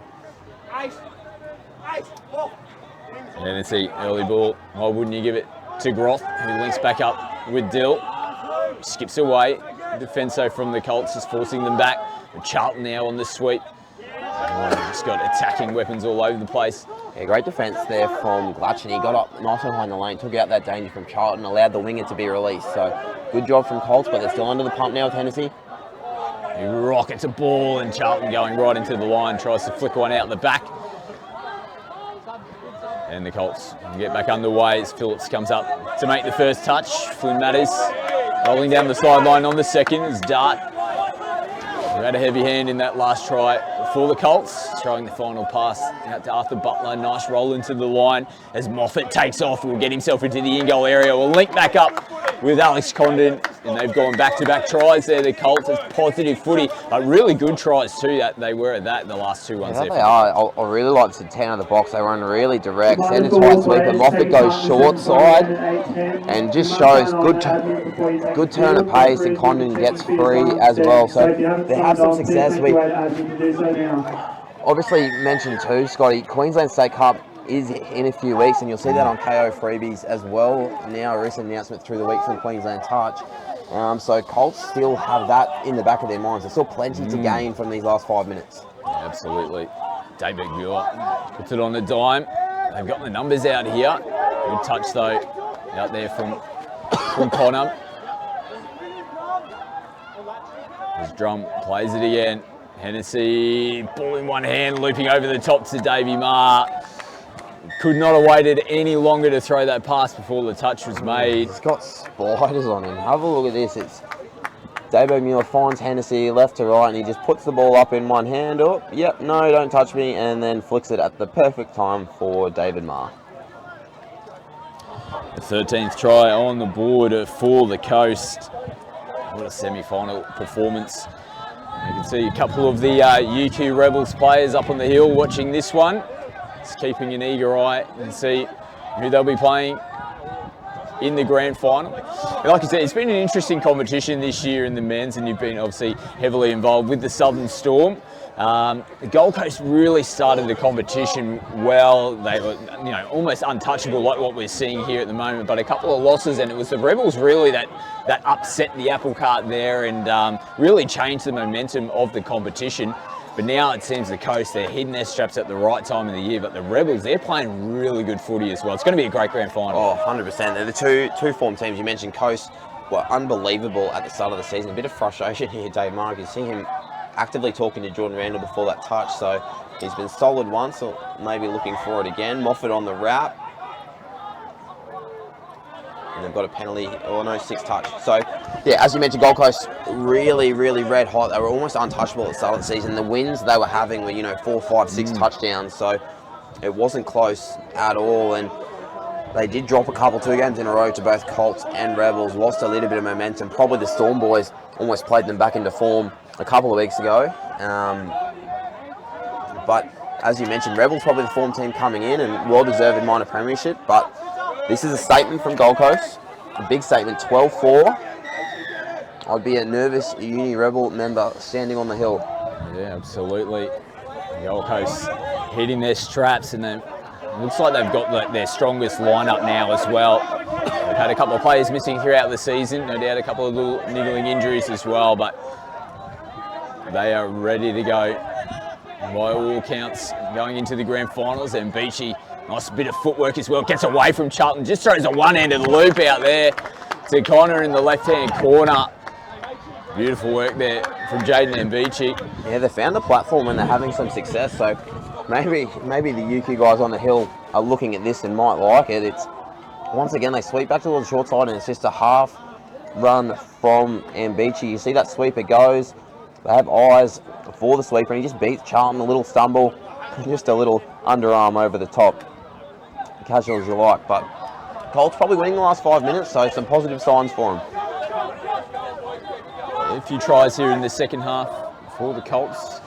Hennessy, early ball. Why wouldn't you give it to Groth, who links back up with Dill. Skips away. Defenso from the Colts is forcing them back. Charlton now on the sweep. Just got attacking weapons all over the place. Yeah, great defence there from Glatchen. He got up nice behind the lane, took out that danger from Charlton, allowed the winger to be released. So good job from Colts, but they're still under the pump now with Hennessy. He rockets a ball and Charlton going right into the line, tries to flick one out the back. And the Colts get back underway as Phillips comes up to make the first touch. Flynn Matters rolling down the sideline on the second as Dart. Who had a heavy hand in that last try for the Colts. Throwing the final pass out to Arthur Butler. Nice roll into the line as Moffat takes off. Will get himself into the in-goal area. Will link back up with Alex Condon. And they've gone back-to-back tries there. The Colts has positive footy. But really good tries too. That they were at that the last two ones. Yeah, they are. I really like the 10 of the box. They run really direct. Centre tight sweeper. Moffat goes short side and just shows good turn of pace, and Condon gets free as well. So they have some success. We obviously mentioned too, Scotty, Queensland State Cup is in a few weeks, and you'll see that on KO freebies as well. Now a recent announcement through the week from Queensland Touch. So Colts still have that in the back of their minds. There's still plenty to gain from these last 5 minutes. Absolutely. David Muir puts it on the dime. They've got the numbers out here. Good touch though out there from Connor. His drum plays it again. Hennessy, ball in one hand, looping over the top to Davey Marr. Could not have waited any longer to throw that pass before the touch was made. He's got spiders on him. Have a look at this. It's Davo Muir finds Hennessy left to right, and he just puts the ball up in one hand. Oh, yep, no, don't touch me, and then flicks it at the perfect time for David Marr. The 13th try on the board for the Coast. What a semi-final performance. You can see a couple of the UQ Rebels players up on the hill watching this one. Just keeping an eager eye and see who they'll be playing in the grand final. Like I said, it's been an interesting competition this year in the men's, and you've been obviously heavily involved with the Southern Storm. The Gold Coast really started the competition well. They were, almost untouchable like what we're seeing here at the moment, but a couple of losses, and it was the Rebels really that upset the apple cart there and really changed the momentum of the competition. But now it seems the Coast, they're hitting their straps at the right time of the year, but the Rebels, they're playing really good footy as well. It's going to be a great grand final. Oh, 100%. They're the two form teams. You mentioned Coast were unbelievable at the start of the season. A bit of frustration here, Dave Marr. You see him actively talking to Jordan Randall before that touch, so he's been solid once, or maybe looking for it again. Moffat on the route. And they've got a penalty, or no, 6 touch. So, yeah, as you mentioned, Gold Coast really, really red hot. They were almost untouchable at the start of the season. The wins they were having were, 4, 5, 6 touchdowns, so it wasn't close at all. And they did drop a couple 2 games in a row to both Colts and Rebels, lost a little bit of momentum. Probably the Storm boys almost played them back into form a couple of weeks ago. But as you mentioned, Rebels probably the form team coming in and well-deserved minor premiership, but this is a statement from Gold Coast, a big statement, 12-4. I'd be a nervous Uni Rebel member standing on the hill. Yeah, absolutely. The Gold Coast hitting their straps, and then it looks like they've got their strongest lineup now as well. They've had a couple of players missing throughout the season, no doubt a couple of little niggling injuries as well, but they are ready to go. By all accounts, going into the grand finals, and Beachy, nice bit of footwork as well, gets away from Charlton, just throws a one-handed loop out there to Connor in the left-hand corner. Beautiful work there from Jaden Mbechi. Yeah, they found the platform and they're having some success, so maybe the UQ guys on the hill are looking at this and might like it. It's once again, they sweep back to the short side, and it's just a half run from Mbechi. You see that sweeper goes, they have eyes for the sweeper, and he just beats Charlton, a little stumble, just a little underarm over the top. Casual as you like, but Colts probably winning the last 5 minutes, so some positive signs for them. A few tries here in the second half for the Colts.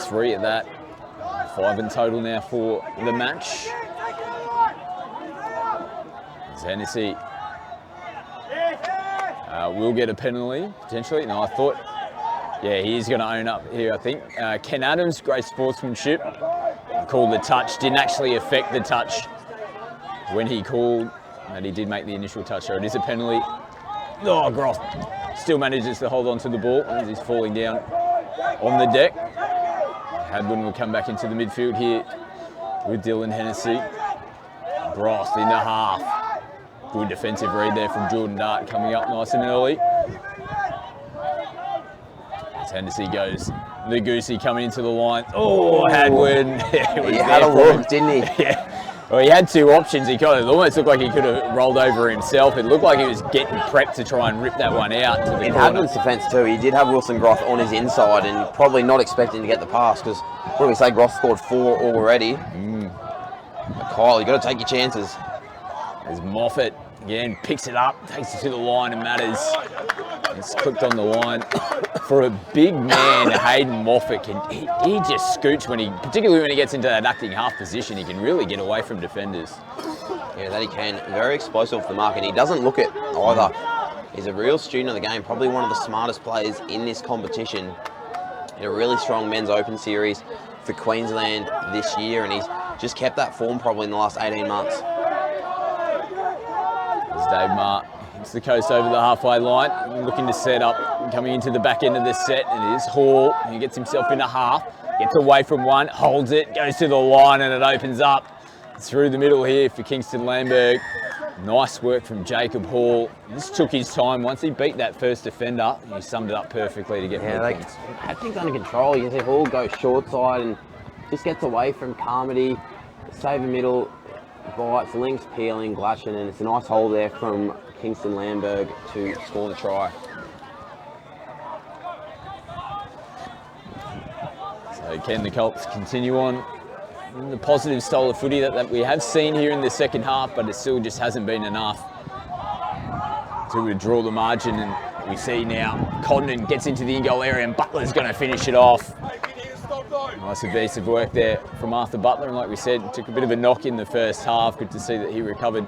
3 at that. 5 in total now for the match. Hennessy will get a penalty, potentially. No, I thought, yeah, he's going to own up here, I think. Ken Adams, great sportsmanship. Called the touch, didn't actually affect the touch when he called that he did make the initial touch. So it is a penalty. Oh, Groff still manages to hold on to the ball as he's falling down on the deck. Hadwin will come back into the midfield here with Dylan Hennessy. Broth in the half. Good defensive read there from Jordan Dart coming up nice and early. As Hennessy goes, the Goosey coming into the line. Oh, Hadwin. He had a look, didn't he? Yeah. Well, he had two options. He kind of almost looked like he could have rolled over himself. It looked like he was getting prepped to try and rip that one out to the In corner. Hadwin's defence too, he did have Wilson Groth on his inside and probably not expecting to get the pass because, what do we say, Groth scored 4 already. But Kyle, you got to take your chances. As Moffat again picks it up, takes it to the line and matters. It's clipped on the line. For a big man, Hayden Moffat, he just scoots particularly when he gets into that acting half position, he can really get away from defenders. Yeah, that he can. Very explosive for the mark, and he doesn't look it either. He's a real student of the game, probably one of the smartest players in this competition. In a really strong men's open series for Queensland this year, and he's just kept that form probably in the last 18 months. As Dave Marr hits the coast over the halfway line, looking to set up, coming into the back end of the set, and it is Hall. He gets himself into half, gets away from one, holds it, goes to the line, and it opens up through the middle here for Kingston Lamberg. Nice work from Jacob Hall. This took his time. Once he beat that first defender, he summed it up perfectly to get more points. Had things under control. You can see Hall goes short side and just gets away from Carmody, save the middle, bites, links, peeling, Glashan, and it's a nice hole there from Kingston Lamberg to score the try. So can the Colts continue on in the positive style of footy that we have seen here in the second half, but it still just hasn't been enough to withdraw the margin. And we see now Condon gets into the in-goal area and Butler's going to finish it off. Nice evasive work there from Arthur Butler, and like we said, took a bit of a knock in the first half. Good to see that he recovered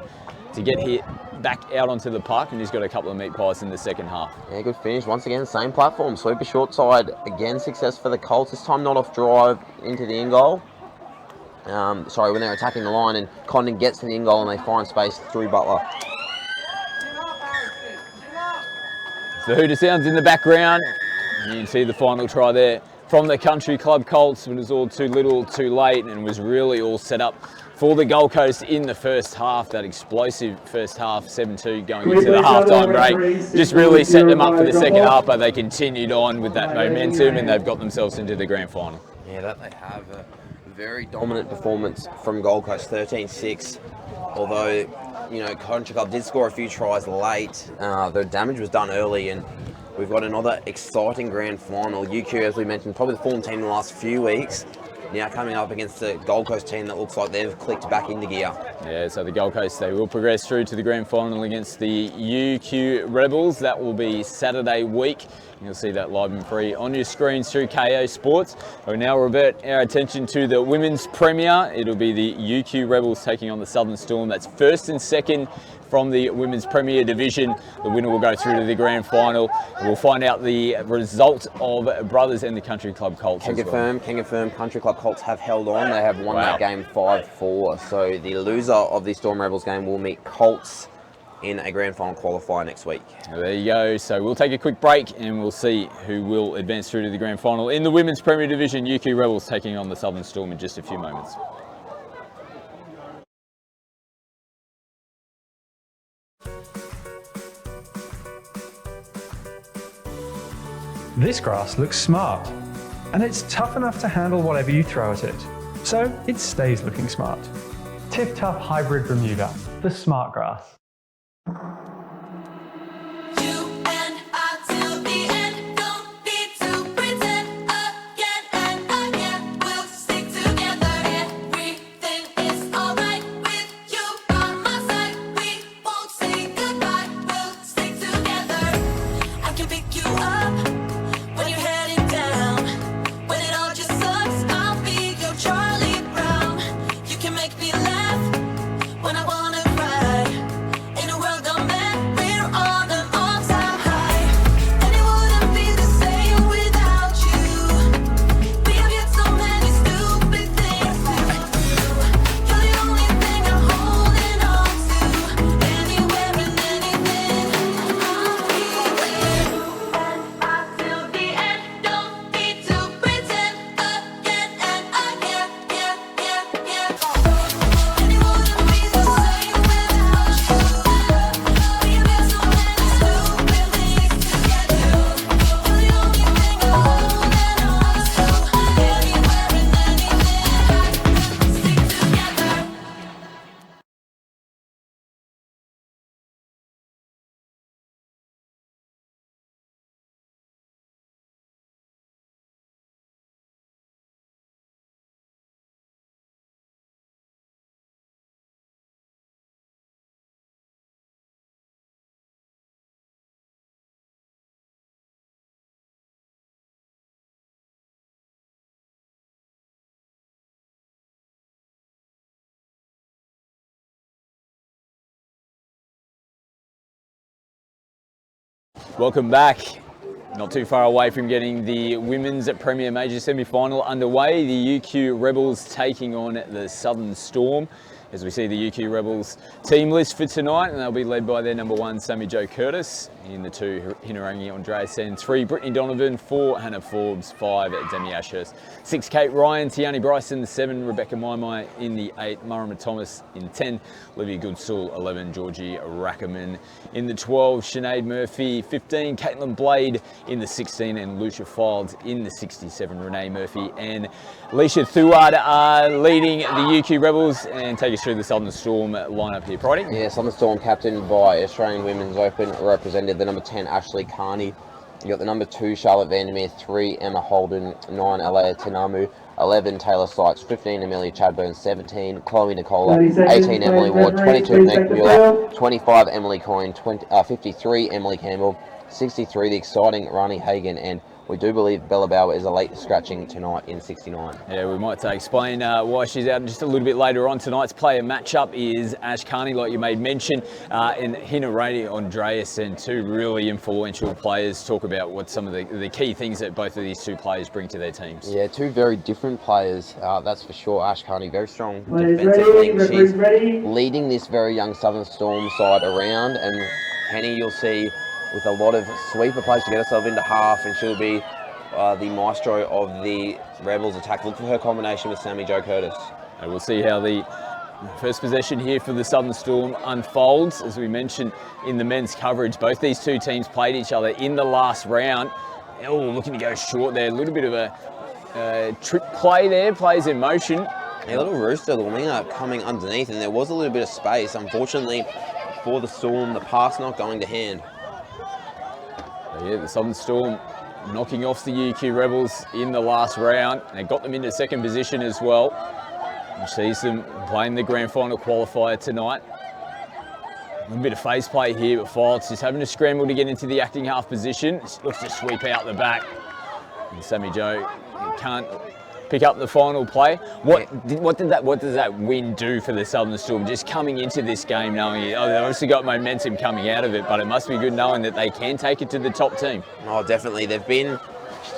to get hit back out onto the park, and he's got a couple of meat pies in the second half. Yeah, good finish. Once again, same platform. Sweeper short side. Again, success for the Colts. This time not off drive into the in-goal. When they're attacking the line, and Condon gets to the in-goal and they find space through Butler. The Hooter sounds in the background. You can see the final try there from the Country Club Colts, but it was all too little, too late, and was really all set up for the Gold Coast in the first half. That explosive first half, 7-2 going into the halftime break, just really set them up for the second half, but they continued on with that momentum and they've got themselves into the grand final. Yeah, that they have. A very dominant performance from Gold Coast, 13-6. Although, you know, Country Club did score a few tries late. The damage was done early, and we've got another exciting grand final. UQ, as we mentioned, probably the form team in the last few weeks. Now coming up against the Gold Coast team that looks like they've clicked back into gear. Yeah, so the Gold Coast, they will progress through to the grand final against the UQ Rebels. That will be Saturday week. You'll see that live and free on your screens through KO Sports. We now revert our attention to the Women's Premier. It'll be the UQ Rebels taking on the Southern Storm. That's first and second from the Women's Premier Division. The winner will go through to the grand final. We'll find out the result of Brothers and the Country Club Colts. Can confirm Country Club Colts have held on. They have won that game 5-4. So the loser of the Storm Rebels game will meet Colts in a grand final qualifier next week. There you go. So we'll take a quick break and we'll see who will advance through to the grand final in the Women's Premier Division. UQ Rebels taking on the Southern Storm in just a few moments. This grass looks smart, and it's tough enough to handle whatever you throw at it, so it stays looking smart. Tip Tough Hybrid Bermuda, the smart grass. When I wanna ride in a world of men. Welcome back. Not too far away from getting the Women's Premier Major semi-final underway. The UQ Rebels taking on the Southern Storm. As we see the UQ Rebels team list for tonight, and they'll be led by their number 1, Sammy Jo Curtis. In the 2, Hinarangi Andreasen. 3, Brittany Donovan. 4, Hannah Forbes. 5, Demi Ashurst. 6, Kate Ryan. Tiani Bryson. 7, Rebecca Maimai. In the 8, Marama Thomas. In 10, Olivia Goodsoul. 11, Georgie Rackerman. In the 12, Sinead Murphy. 15, Caitlin Blade. In the 16, and Lucia Fildes. In the 67, Renee Murphy and Leisha Thuard are leading the UQ Rebels. And take us through the Southern Storm lineup here, Priddy. Yeah, Southern Storm captained by Australian Women's Open, represented the number 10 Ashley Carney. You got the number 2 Charlotte Vandermeer, 3 Emma Holden, 9 Alea Tinamu, 11 Taylor Sykes, 15 Amelia Chadburn, 17 Chloe Nicola, 18 Emily Ward, 22 Meg Mueller, 25 Emily Coyne, 53 Emily Campbell, 63 the exciting Rani Hagan, and we do believe Bella Bauer is a late scratching tonight in 69. Yeah, we might explain why she's out just a little bit later on. Tonight's player matchup is Ash Carney, like you made mention, and Hinarangi Andreasen, 2 really influential players. Talk about what some of the key things that both of these 2 players bring to their teams. Yeah, 2 very different players, that's for sure. Ash Carney, very strong Players defensively. ready, She's ready. leading this very young Southern Storm side around, and Henny, you'll see, with a lot of sweeper plays to get herself into half, and she'll be the maestro of the Rebels attack. Look for her combination with Sammy Jo Curtis. And we'll see how the first possession here for the Southern Storm unfolds. As we mentioned in the men's coverage, both these 2 teams played each other in the last round. Oh, looking to go short there. A little bit of a trick play there, plays in motion. A little rooster, the winger, coming underneath, and there was a little bit of space. Unfortunately for the Storm, the pass not going to hand. Yeah, the Southern Storm knocking off the UQ Rebels in the last round. They got them into second position as well. You see them playing the grand final qualifier tonight. A little bit of face play here, but Fildes just having to scramble to get into the acting half position. Looks to sweep out the back. And Sammy Jo can't pick up the final play. What does that win do for the Southern Storm? Just coming into this game knowing they've obviously got momentum coming out of it, but it must be good knowing that they can take it to the top team. Oh, definitely. They've been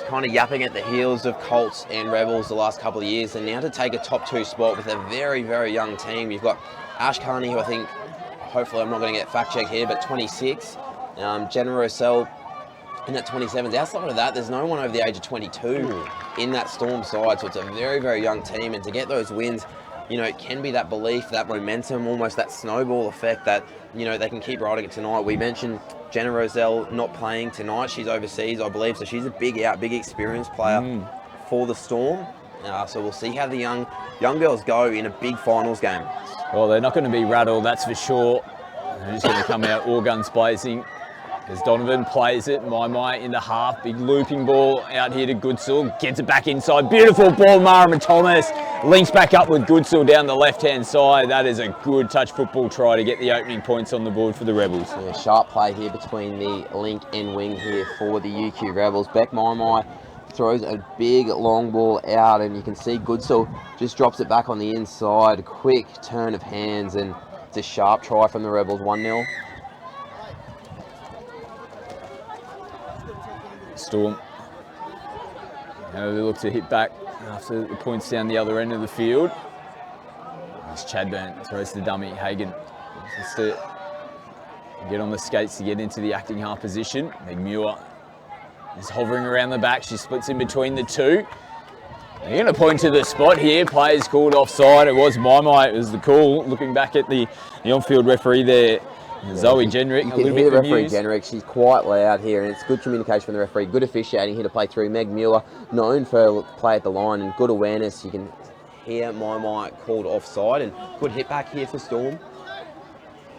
kind of yapping at the heels of Colts and Rebels the last couple of years, and now to take a top 2 spot with a very, very young team. You've got Ash Carney, who I think, hopefully I'm not going to get fact checked here, but 26. Jenna Rossell in that 27s. Outside of that, there's no one over the age of 22 in that Storm side, so it's a very, very young team, and to get those wins, you know, it can be that belief, that momentum, almost that snowball effect that, you know, they can keep riding it tonight. We mentioned Jenna Roselle not playing tonight. She's overseas, I believe, so she's a big experienced player for the Storm. So we'll see how the young girls go in a big finals game. Well, they're not going to be rattled, that's for sure. They're just going to come out all guns blazing. As Donovan plays it, Maimai in the half, big looping ball out here to Goodsoul, gets it back inside, beautiful ball, Marama Thomas, links back up with Goodsoul down the left-hand side. That is a good touch football try to get the opening points on the board for the Rebels. Yeah, sharp play here between the link and wing here for the UQ Rebels. Beck Maimai throws a big long ball out, and you can see Goodsoul just drops it back on the inside, quick turn of hands, and it's a sharp try from the Rebels, 1-0. Storm. Now they look to hit back after the points down the other end of the field. As Chadburn throws the dummy. Hagan just to get on the skates to get into the acting half position. Meg Muir is hovering around the back. She splits in between the 2. They're going to point to the spot here. Players called offside. It was Maimai. It was the call. Looking back at the on-field referee there. Zoe Genrick, you can hear the referee Genrick. She's quite loud here, and it's good communication from the referee. Good officiating here to play through. Meg Mueller, known for play at the line and good awareness. You can hear Maimai called offside, and good hit back here for Storm.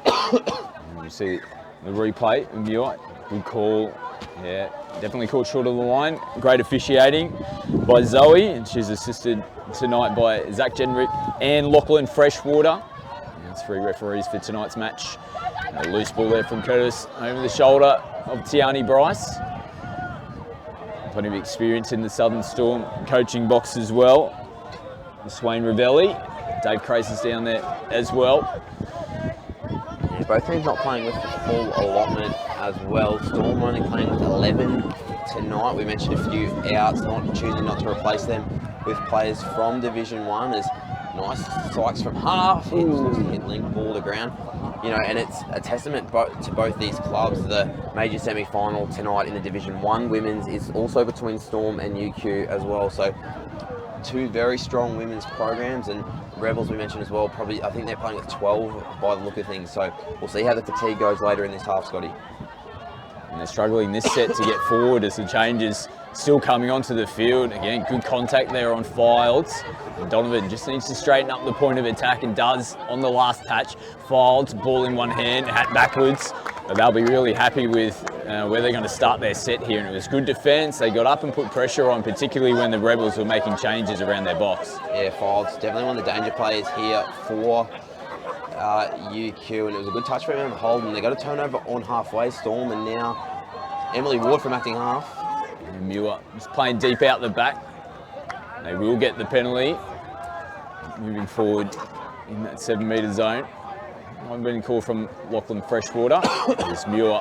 You see the replay. Mueller, good call. Yeah, definitely caught short of the line. Great officiating by Zoe, and she's assisted tonight by Zach Genrick and Lachlan Freshwater. That's 3 referees for tonight's match. A loose ball there from Curtis over the shoulder of Tiani Bryce. Plenty of experience in the Southern Storm coaching box as well. Swain Ravelli, Dave Crace is down there as well. Both teams not playing with the full allotment as well. Storm only playing with 11 tonight. We mentioned a few outs, choosing not to replace them with players from Division 1. There's nice strikes from half, hit link ball to ground. You know, and it's a testament to both these clubs. The major semi-final tonight in the Division 1 women's is also between Storm and UQ as well. So two very strong women's programs, and Rebels we mentioned as well. Probably, I think they're playing with 12 by the look of things. So we'll see how the fatigue goes later in this half, Scotty. And they're struggling this set to get forward as the changes still coming onto the field. Again, good contact there on Fildes. And Donovan just needs to straighten up the point of attack, and does on the last patch. Fildes, ball in one hand, hat backwards. But they'll be really happy with where they're going to start their set here. And it was good defence. They got up and put pressure on, particularly when the Rebels were making changes around their box. Yeah, Fildes, definitely one of the danger players here for UQ, and it was a good touch for him, Holden. They got a turnover on halfway, Storm, and now Emily Ward from acting half. And Muir just playing deep out the back. They will get the penalty. Moving forward in that 7 metre zone. One been called from Lachlan Freshwater. This Muir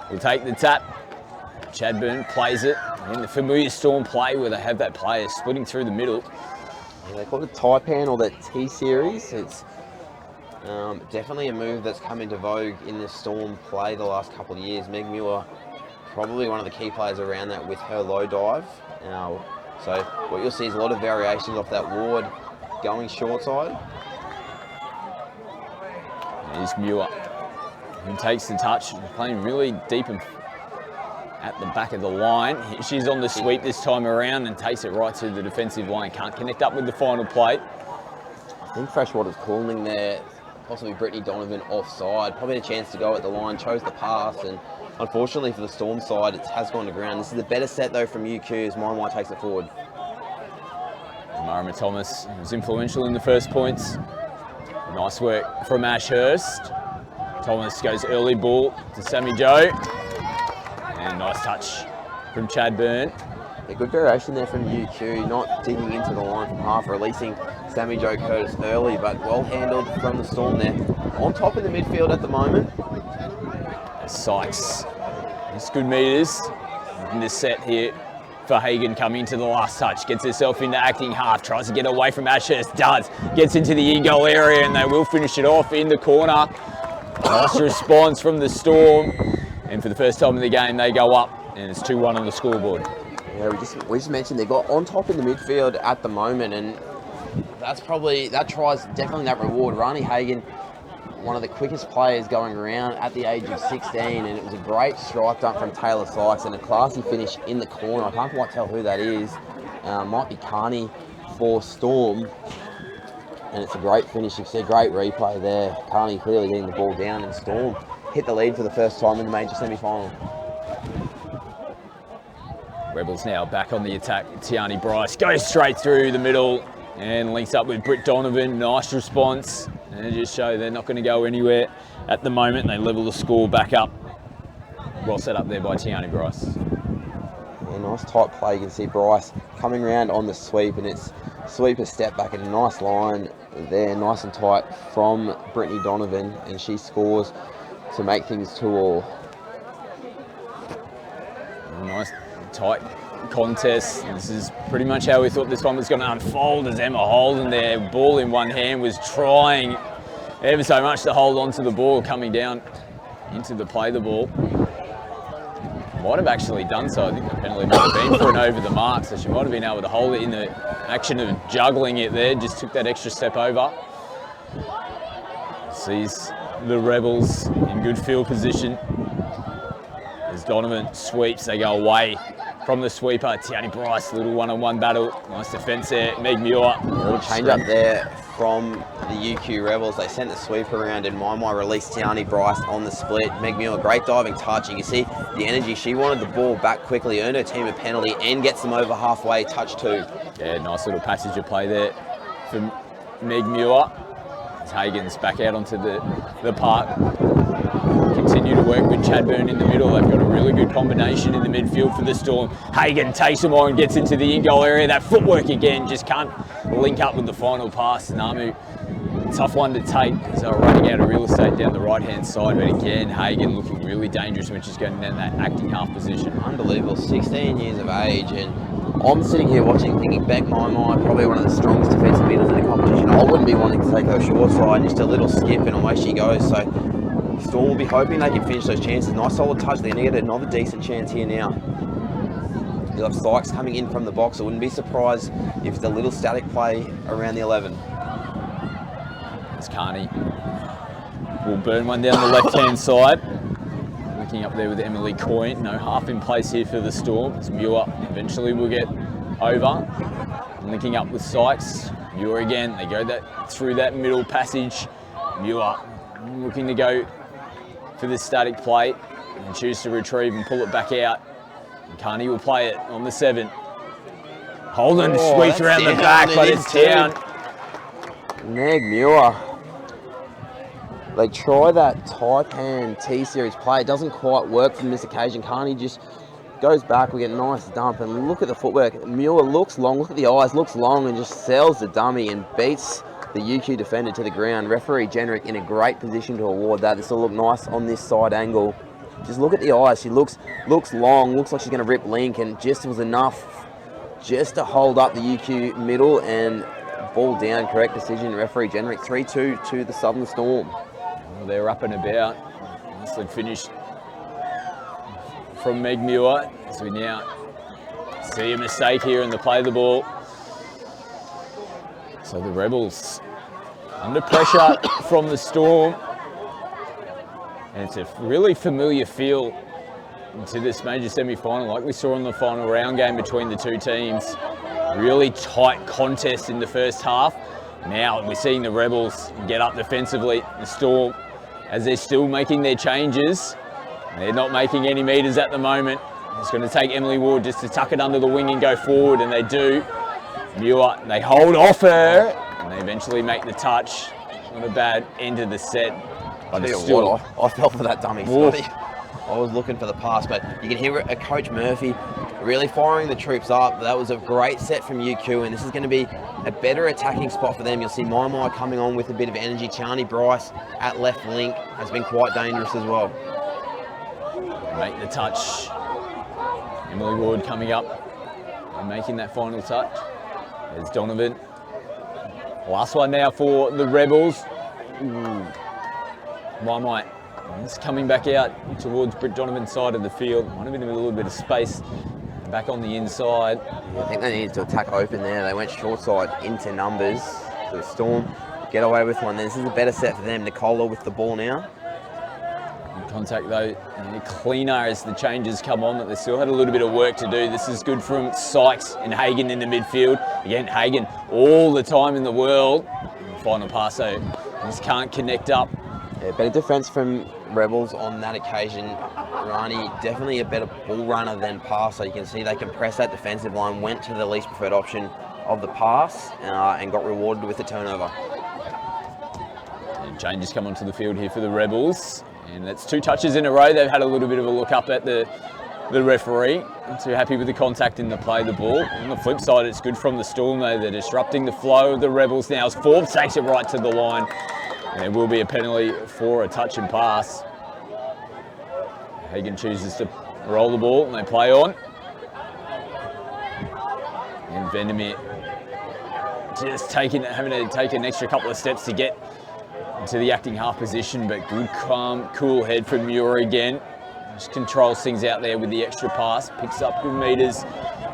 will take the tap. Chadburn plays it. And the familiar Storm play where they have that player splitting through the middle. Yeah, they call it Taipan or the T-Series. It's definitely a move that's come into vogue in the Storm play the last couple of years. Meg Muir, probably one of the key players around that with her low dive. So what you'll see is a lot of variations off that Ward going short side. There's Muir, who takes the touch, playing really deep and at the back of the line. She's on the sweep this time around and takes it right to the defensive line. Can't connect up with the final plate. I think Freshwater's calling there, possibly Brittany Donovan offside. Probably a chance to go at the line, chose the pass, and unfortunately for the Storm side, it has gone to ground. This is a better set though from UQ as Maiamai takes it forward. Marama Thomas was influential in the first points. Nice work from Ashurst. Thomas goes early ball to Sammy Joe. And nice touch from Chadburn. A good variation there from UQ, not digging into the line from half, releasing Sammy Joe Curtis early, but well handled from the Storm there. On top in the midfield at the moment. Sykes, it's good metres in this set here for Hagan coming to the last touch. Gets herself into acting half, tries to get away from Ashurst, does. Gets into the in-goal area and they will finish it off in the corner. Nice response from the Storm. And for the first time in the game, they go up and it's 2-1 on the scoreboard. Yeah, we just mentioned they got on top in the midfield at the moment, and that tries definitely that reward. Rani Hagan, one of the quickest players going around at the age of 16, and it was a great strike dunk from Taylor Sykes and a classy finish in the corner. I can't quite tell who that is. Might be Carney for Storm. And it's a great finish. You can see a great replay there. Carney clearly getting the ball down, and Storm hit the lead for the first time in the major semi-final. Rebels now back on the attack. Tiani Bryce goes straight through the middle and links up with Britt Donovan. Nice response. And it just show they're not going to go anywhere at the moment. They level the score back up. Well set up there by Tiani Bryce. Yeah, nice tight play. You can see Bryce coming around on the sweep, and it's sweeper step back in a nice line there, nice and tight from Brittany Donovan, and she scores to make things 2-2. Nice tight contest. This is pretty much how we thought this one was going to unfold, as Emma Holden there, ball in one hand, was trying ever so much to hold on to the ball coming down into the play the ball. Might have actually done so. I think the penalty might have been for an over the mark, so she might have been able to hold it in the action of juggling it there, just took that extra step over. Sees the Rebels in good field position. As Donovan sweeps, they go away from the sweeper. Tiani Bryce, little one-on-one battle. Nice defence there. Meg Muir. A little change up there from the UQ Rebels. They sent the sweep around, and Maiamai released Tiani Bryce on the split. Meg Muir, great diving touch. You can see the energy. She wanted the ball back quickly, earned her team a penalty, and gets them over halfway, touch 2. Yeah, nice little passage of play there for Meg Muir. As Hagan's back out onto the park. Continue to work with Chadburn in the middle. They've got a really good combination in the midfield for the Storm. Hagan takes them on, gets into the in-goal area. That footwork again, just can't link up with the final pass. Namu tough one to take as they're running out of real estate down the right-hand side. But again, Hagen looking really dangerous when she's going down that acting half position. Unbelievable, 16 years of age, and I'm sitting here watching thinking Beck Maimai, probably one of the strongest defensive middles in the competition. I wouldn't be wanting to take her short side, just a little skip and away she goes. So Storm will be hoping they can finish those chances. Nice solid touch, they're going to get another decent chance here now. You'll have Sykes coming in from the box. I wouldn't be surprised if the little static play around the 11. As Carney will burn one down the left-hand side. Looking up there with Emily Coyne. No half in place here for the Storm. As Muir eventually will get over. Linking up with Sykes. Muir again. They go through that middle passage. Muir looking to go for this static play and choose to retrieve and pull it back out. And Carney will play it on the 7. Holden sweeps around the back, but it's down. Meg Muir. They try that Taipan T-Series play. It doesn't quite work for this occasion. Carney just goes back. We get a nice dump. And look at the footwork. Muir looks long. Look at the eyes. Looks long and just sells the dummy and beats the UQ defender to the ground. Referee Jenrick in a great position to award that. This will look nice on this side angle. Just look at the eyes. She looks long. Looks like she's going to rip Link, and just was enough just to hold up the UQ middle and ball down. Correct decision. Referee Jenrick 3-2 to the Southern Storm. Well, they're up and about. Nicely finished from Meg Muir. So we now see a mistake here in the play of the ball. So the Rebels under pressure from the Storm. And it's a really familiar feel to this major semi-final, like we saw in the final round game between the two teams. Really tight contest in the first half. Now we're seeing the Rebels get up defensively. The Storm, as they're still making their changes, they're not making any meters at the moment. It's going to take Emily Ward just to tuck it under the wing and go forward, and they do. Muir, they hold off her, and they eventually make the touch. Not a bad end of the set. But it's still... I fell for that dummy, Scotty. I was looking for the pass, but you can hear Coach Murphy really firing the troops up. That was a great set from UQ, and this is going to be a better attacking spot for them. You'll see Maimai coming on with a bit of energy. Tiani Bryce at left link has been quite dangerous as well. Make the touch. Emily Ward coming up and making that final touch. There's Donovan. Last one now for the Rebels. Maimai is coming back out towards Britt Donovan's side of the field. Might have been a little bit of space back on the inside. I think they needed to attack open there. They went short side into numbers. So the Storm get away with one. This is a better set for them. Nicola with the ball now. Contact though, and cleaner as the changes come on, that they still had a little bit of work to do. This is good from Sykes and Hagen in the midfield. Again, Hagen all the time in the world. Final pass though, just can't connect up. Yeah, better defence from Rebels on that occasion. Rani definitely a better ball runner than passer. You can see they can press that defensive line, went to the least preferred option of the pass and got rewarded with a turnover. And changes come onto the field here for the Rebels. And that's 2 touches in a row. They've had a little bit of a look up at the referee. Not too happy with the contact in the play of the ball. On the flip side, it's good from the Storm though. They're disrupting the flow of the Rebels now as Forbes takes it right to the line. And there will be a penalty for a touch and pass. Hagen chooses to roll the ball and they play on. And Vandermeer just having to take an extra couple of steps to get into the acting half position, but good, calm, cool head from Muir again. Just controls things out there with the extra pass, picks up good meters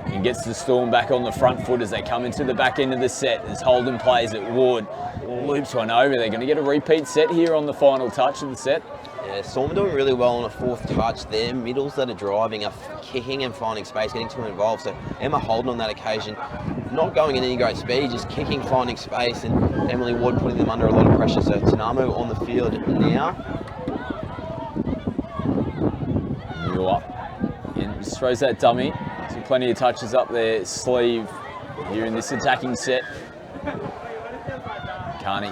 and gets the Storm back on the front foot as they come into the back end of the set. As Holden plays at Ward, loops one over. They're going to get a repeat set here on the final touch of the set. Yeah, Storm are doing really well on a 4th touch. Their middles that are driving are kicking and finding space, getting too involved. So Emma Holden on that occasion, not going at any great speed, just kicking, finding space, and Emily Ward putting them under a lot of pressure. So Tanamo on the field now. Muir and just throws that dummy. So plenty of touches up their sleeve here in this attacking set. Carney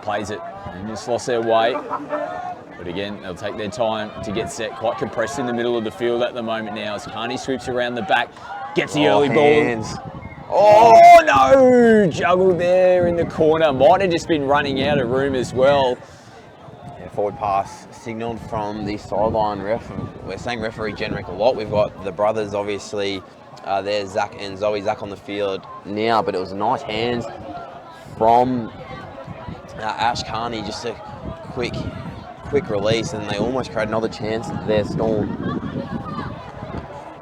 plays it and just lost their way. But again, they'll take their time to get set. Quite compressed in the middle of the field at the moment now as Carney sweeps around the back, gets the early hands. ball. Oh no! Juggled there in the corner. Might have just been running out of room as well. Yeah, forward pass signalled from the sideline ref. We're saying referee Jenrick a lot. We've got the brothers, obviously, there's Zach and Zoe. Zach on the field now, but it was nice hands from Ash Carney. Just a quick release, and they almost create another chance there, Storm.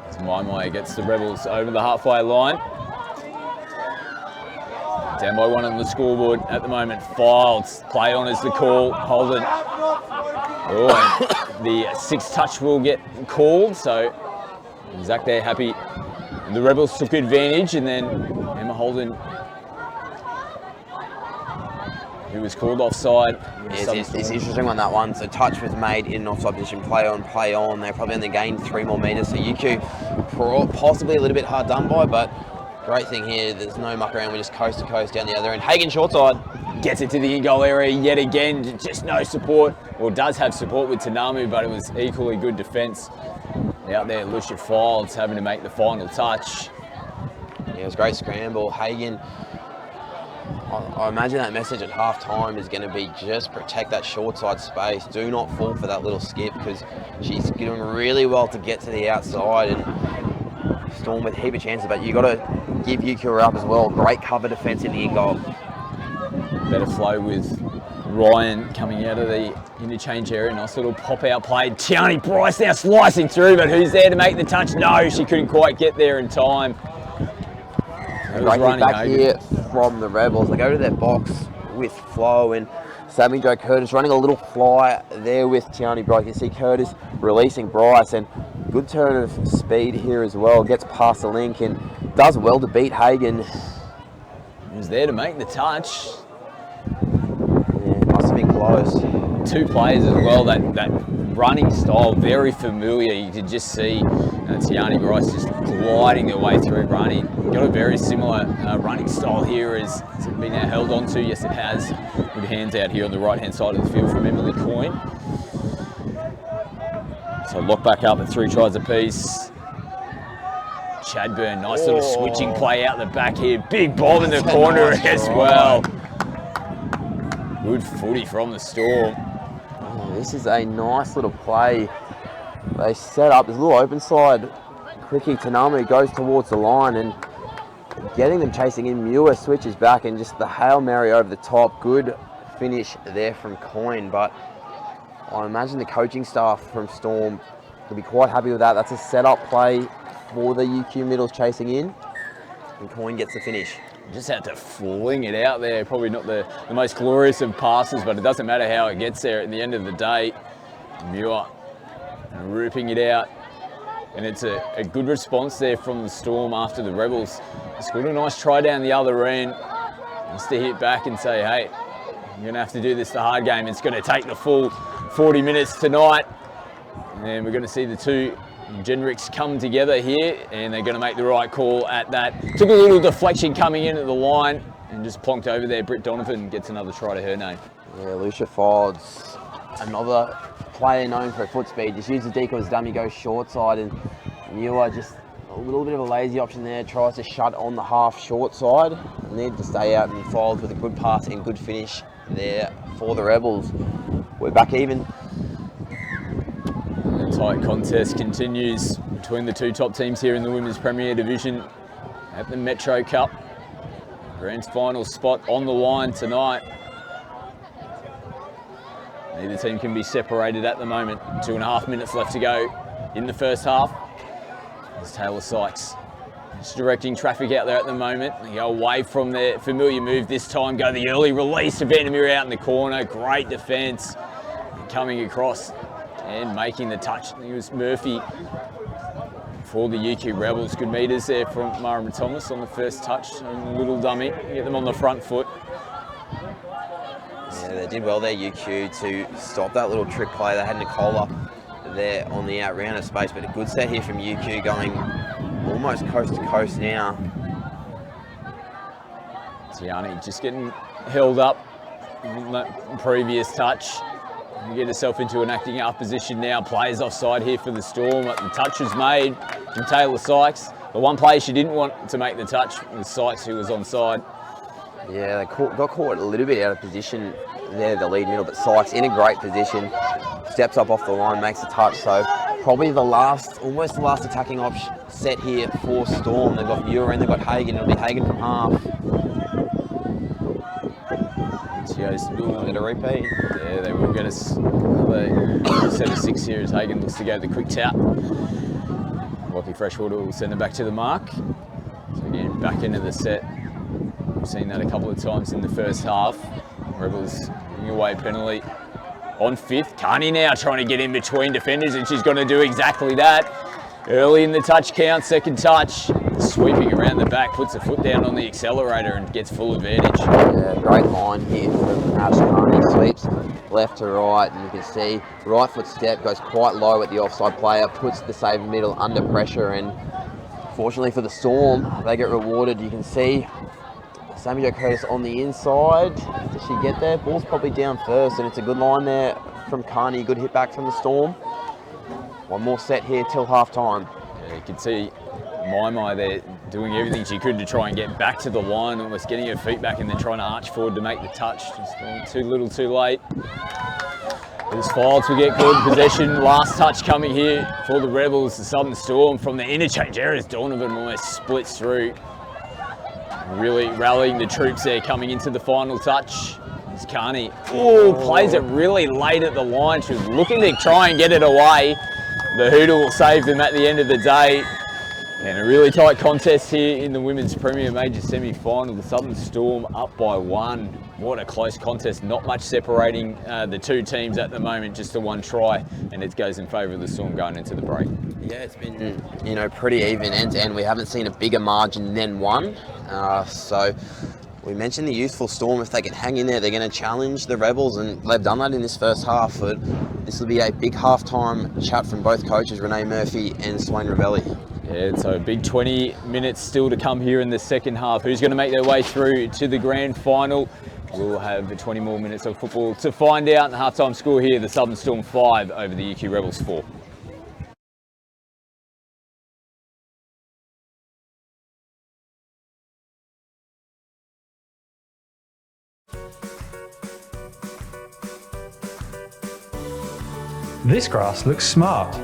As Maimai gets the Rebels over the halfway line. Down by 1 on the scoreboard at the moment. Filed. Play on is the call. Holden. Oh, and the 6th touch will get called, so Zach there happy. And the Rebels took advantage, and then Emma Holden, who was called offside. It's interesting on that one. So touch was made in an offside position. Play on. They're probably only gained 3 more metres. So UQ possibly a little bit hard done by, but great thing here, there's no muck around. We're just coast to coast down the other end. Hagen short side. Gets it to the in-goal area yet again. Just no support. Well, does have support with Tanamu, but it was equally good defence. Out there, Lucia Fildes having to make the final touch. Yeah, it was a great scramble. Hagen, I imagine that message at half time is going to be just protect that short side space. Do not fall for that little skip, because she's doing really well to get to the outside, and Storm with a heap of chances, but you got to give UQ up as well. Great cover defence in the in-goal. Better flow with Ryan coming out of the interchange area. Nice little pop-out play. Tiani Bryce now slicing through, but who's there to make the touch? No, she couldn't quite get there in time. Right back here from the Rebels. They go to their box with Flo and Sammy Jo Curtis running a little fly there with Tiani Bryce. You see Curtis releasing Bryce, and good turn of speed here as well. Gets past the link and does well to beat Hagen. Who's there to make the touch? Yeah, must have been close. 2 players as well. That running style, very familiar. You could just see Tiani Bryce just gliding their way through running. Got a very similar running style here. Has it been held on to? Yes, it has. Good hands out here on the right-hand side of the field from Emily Coyne. So lock back up at 3 tries apiece. Chadburn, nice little switching play out the back here. Big bomb in the corner as well. Good footy from the Storm. This is a nice little play. They set up, there's a little open side. Quickie Tanamu goes towards the line and getting them chasing in. Muir switches back and just the Hail Mary over the top. Good finish there from Coyne, but I imagine the coaching staff from Storm will be quite happy with that. That's a set-up play for the UQ middles chasing in, and Coyne gets the finish. Just had to fling it out there. Probably not the most glorious of passes, but it doesn't matter how it gets there at the end of the day. Muir ripping it out. And it's a good response there from the Storm after the Rebels scored a nice try down the other end. Just to hit back and say, hey, you're going to have to do this the hard game. It's going to take the full 40 minutes tonight. And we're going to see the 2 Jenricks come together here, and they're going to make the right call at that. Took a little deflection coming in at the line and just plonked over there. Britt Donovan gets another try to her name. Yeah, Lucia Fildes, another player known for foot speed. Just uses Deco as dummy, goes short side, and Muir just a little bit of a lazy option there. Tries to shut on the half short side and need to stay out, and Fildes with a good pass and good finish there for the Rebels. We're back even. The tight contest continues between the 2 top teams here in the Women's Premier Division at the Metro Cup. Grand final spot on the line tonight. Neither team can be separated at the moment. 2.5 minutes left to go in the first half. There's Taylor Sykes. Just directing traffic out there at the moment. They go away from their familiar move this time. Go the early release to Vandermeer out in the corner. Great defence. Coming across and making the touch. I think it was Murphy for the UQ Rebels. Good metres there from Mara Thomas on the first touch. A little dummy. Get them on the front foot. Yeah, they did well there, UQ, to stop that little trick play. They had Nicola there on the out round of space, but a good set here from UQ going almost coast to coast now. Tiani just getting held up in that previous touch. You get herself into an acting up position now. Players offside here for the Storm. The touch was made from Taylor Sykes. The one player she didn't want to make the touch was Sykes, who was onside. Yeah, they got caught a little bit out of position there, the lead middle, but Sykes in a great position, steps up off the line, makes a touch. So probably almost the last attacking option set here for Storm. They've got Muir and they've got Hagan. It'll be Hagan from half. She goes, Get a repeat. yeah, they will get us another set of 6 here as Hagan looks to go the quick tap. Lockie Freshwater will send it back to the mark. So again, back into the set. We've seen that a couple of times in the first half. Rebels giving away a penalty on 5th. Carney now trying to get in between defenders, and she's going to do exactly that. Early in the touch count, second touch. Sweeping around the back, puts a foot down on the accelerator and gets full advantage. Yeah, great line here from Ash Carney. Sweeps left to right, and you can see right foot step goes quite low at the offside player, puts the save middle under pressure, and fortunately for the Storm, they get rewarded. You can see Sammy Jo Curtis on the inside. Does she get there? Ball's probably down first, and it's a good line there from Carney. Good hit back from the Storm. One more set here till half time. Yeah, you can see Mai there doing everything she could to try and get back to the line, almost getting her feet back and then trying to arch forward to make the touch. Just too little too late. As Files will get good possession. Last touch coming here for the Rebels. The Southern Storm from the interchange area as Donovan almost splits through. Really rallying the troops there coming into the final touch. It's Carney. Oh, plays it really late at the line. She was looking to try and get it away. The Hooter will save them at the end of the day. And a really tight contest here in the Women's Premier Major semi-final. The Southern Storm up by 1. What a close contest. Not much separating the two teams at the moment, just a one try. And it goes in favour of the Storm going into the break. Yeah, it's been, pretty even end to end. We haven't seen a bigger margin than one. So we mentioned the youthful Storm. If they can hang in there, they're going to challenge the Rebels, and they've done that in this first half. But this will be a big halftime chat from both coaches, Renee Murphy and Swain Ravelli. Yeah, so a big 20 minutes still to come here in the second half. Who's going to make their way through to the grand final? We'll have 20 more minutes of football to find out. The halftime score here, the Southern Storm 5 over the UQ Rebels 4. This grass looks smart,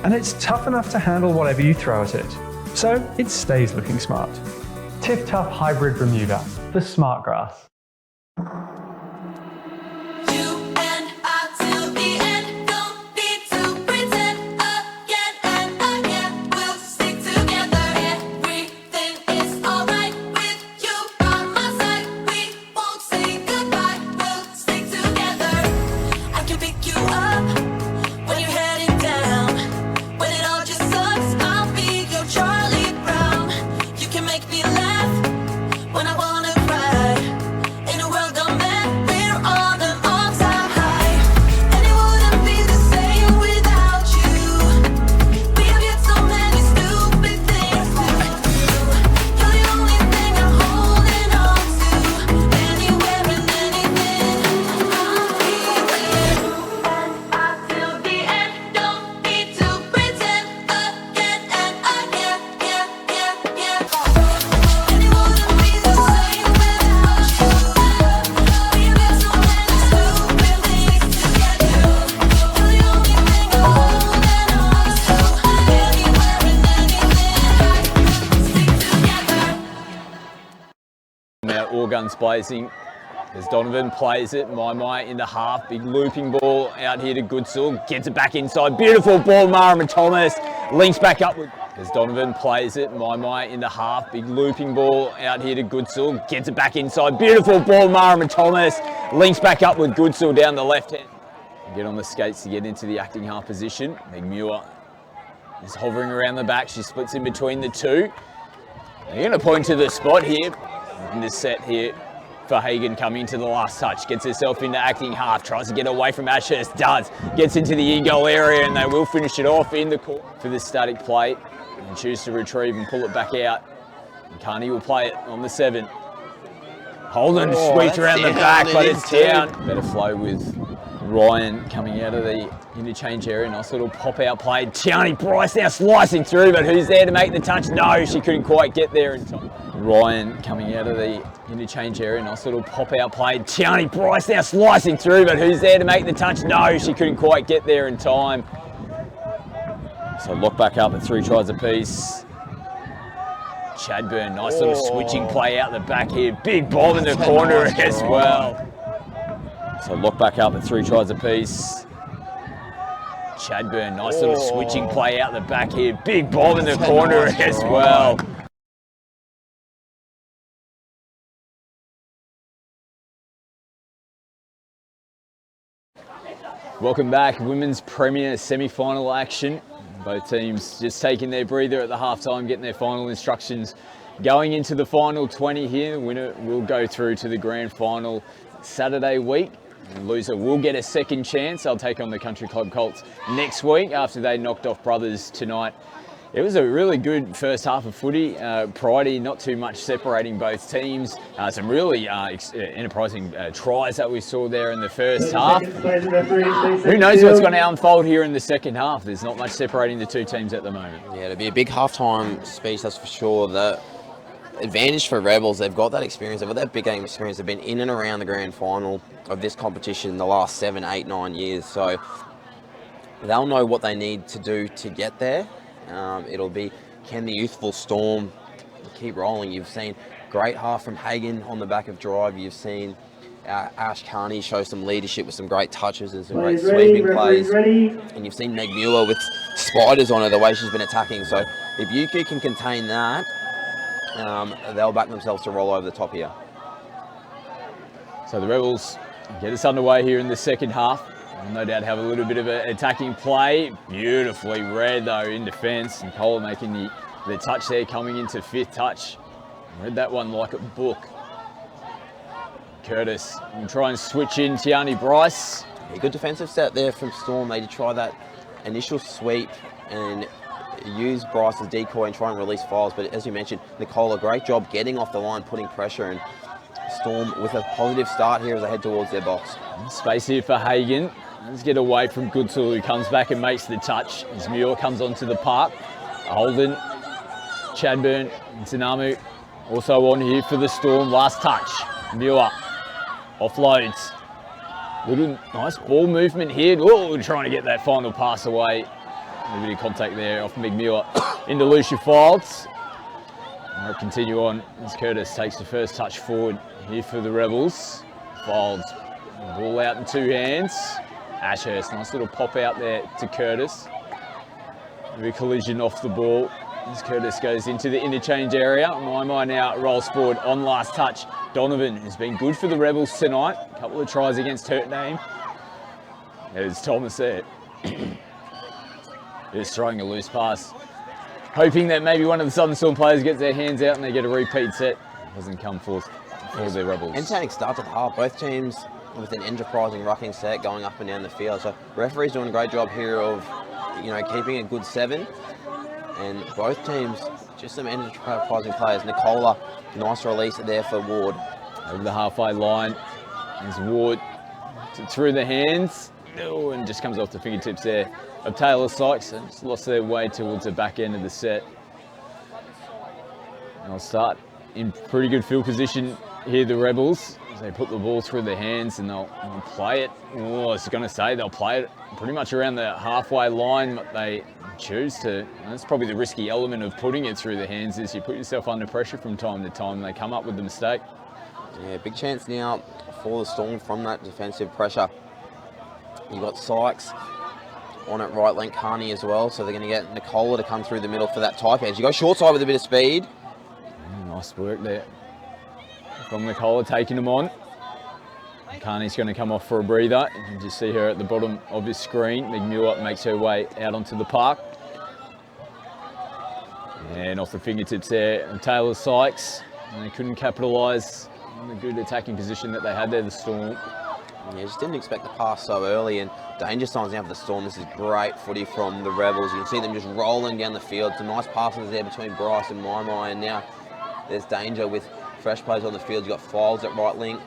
and it's tough enough to handle whatever you throw at it, so it stays looking smart. Tiff Tough Hybrid Bermuda, the smart grass. Guns blazing as Donovan plays it. Mai in the half, big looping ball out here to Goodsall, gets it back inside, beautiful ball. Mara Thomas links back up with, as Donovan plays it. Mai in the half, big looping ball out here to Goodsall, gets it back inside, beautiful ball. Mara Thomas links back up with Goodsall down the left hand. Get on the skates to get into the acting half position. Meg Muir is hovering around the back, she splits in between the two. They're going to point to the spot here. In this set here for Hagan coming to the last touch, gets herself into acting half, tries to get away from Ashurst, does, gets into the in-goal area, and they will finish it off in the court for this static play and choose to retrieve and pull it back out. And Carney will play it on the 7. Holden Oh, sweeps that's around the down, back, it but is it's too. down. Better flow with Ryan coming out of the interchange area. Nice little pop-out play. Tiani Bryce now slicing through, but who's there to make the touch? No, she couldn't quite get there in time. Ryan coming out of the interchange area. Nice little pop-out play. Tiani Bryce now slicing through, but who's there to make the touch? No, she couldn't quite get there in time. So lock back up at 3 tries apiece. Chadburn, nice little switching play out the back here. Big bomb in the That's a corner nice as try. well. So lock back up at 3 tries apiece. Chadburn, nice little switching play out the back here. Big bomb in the That's a corner nice as try. well. Welcome back, Women's Premier semi-final action. Both teams just taking their breather at the halftime, getting their final instructions going into the final 20 here. The winner will go through to the grand final Saturday week. The loser will get a second chance. They'll take on the Country Club Colts next week after they knocked off Brothers tonight. It was a really good first half of footy. Pridey, not too much separating both teams. Some really enterprising tries that we saw there in the first half. Who knows what's going to unfold here in the second half? There's not much separating the two teams at the moment. Yeah, it'll be a big halftime speech, that's for sure. The advantage for Rebels, they've got that experience, they've got that big game experience. They've been in and around the grand final of this competition in the last 7, 8, 9 years. So they'll know what they need to do to get there. It'll be, can the youthful Storm keep rolling? You've seen great half from Hagen on the back of drive. You've seen Ash Carney show some leadership with some great touches and some great sweeping plays. And you've seen Meg Muir with spiders on her, the way she's been attacking. So if UQ can contain that, they'll back themselves to roll over the top here. So the Rebels get us underway here in the second half. No doubt have a little bit of an attacking play. Beautifully read though in defence. Nicola making the touch there, coming into 5th touch. Read that one like a book. Curtis will try and switch in Tiani Bryce. A good defensive set there from Storm. They did try that initial sweep and use Bryce as decoy and try and release files. But as you mentioned, Nicola, great job getting off the line, putting pressure, and Storm with a positive start here as they head towards their box. Space here for Hagen. Let's get away from Goodsill, who comes back and makes the touch as Muir comes onto the park. Holden, Chadburn, and Tanamu also on here for the Storm. Last touch. Muir offloads. Little nice ball movement here. Oh, trying to get that final pass away. A little bit of contact there off McMuir into Lucia Fields. And they'll continue on as Curtis takes the first touch forward here for the Rebels. Fields, ball out in 2 hands. Ashurst, nice little pop out there to Curtis. A collision off the ball as Curtis goes into the interchange area. My now rolls forward on last touch. Donovan has been good for the Rebels tonight. A couple of tries against Hurt Name. There's Thomas there. Just throwing a loose pass. Hoping that maybe one of the Southern Storm players gets their hands out and they get a repeat set. Doesn't come forth for their Rebels. Entertaining start to the half. Both teams with an enterprising rucking set going up and down the field. So referee's doing a great job here of, keeping a good 7. And both teams, just some enterprising players. Nicola, nice release there for Ward. Over the halfway line is Ward through the hands. Oh, and just comes off the fingertips there of Taylor Sykes. And just lost their way towards the back end of the set. And they'll start in pretty good field position here, the Rebels. As they put the ball through their hands and they'll play it. Oh, I was going to say they'll play it pretty much around the halfway line. But they choose to. That's probably the risky element of putting it through the hands, is you put yourself under pressure from time to time. And they come up with the mistake. Yeah, big chance now for the Storm from that defensive pressure. You've got Sykes on at right link, Carney as well, so they're going to get Nicola to come through the middle for that tight edge. You go short side with a bit of speed. Nice work there from Nicola, taking them on. Carney's going to come off for a breather. You can just see her at the bottom of this screen. McMuir makes her way out onto the park. And off the fingertips there, and Taylor Sykes. And they couldn't capitalise on the good attacking position that they had there, the Storm. Yeah, just didn't expect the pass so early, and danger signs now for the Storm. This is great footy from the Rebels. You can see them just rolling down the field. Some nice passes there between Bryce and Maimai, and now there's danger with fresh players on the field. You've got Files at right link.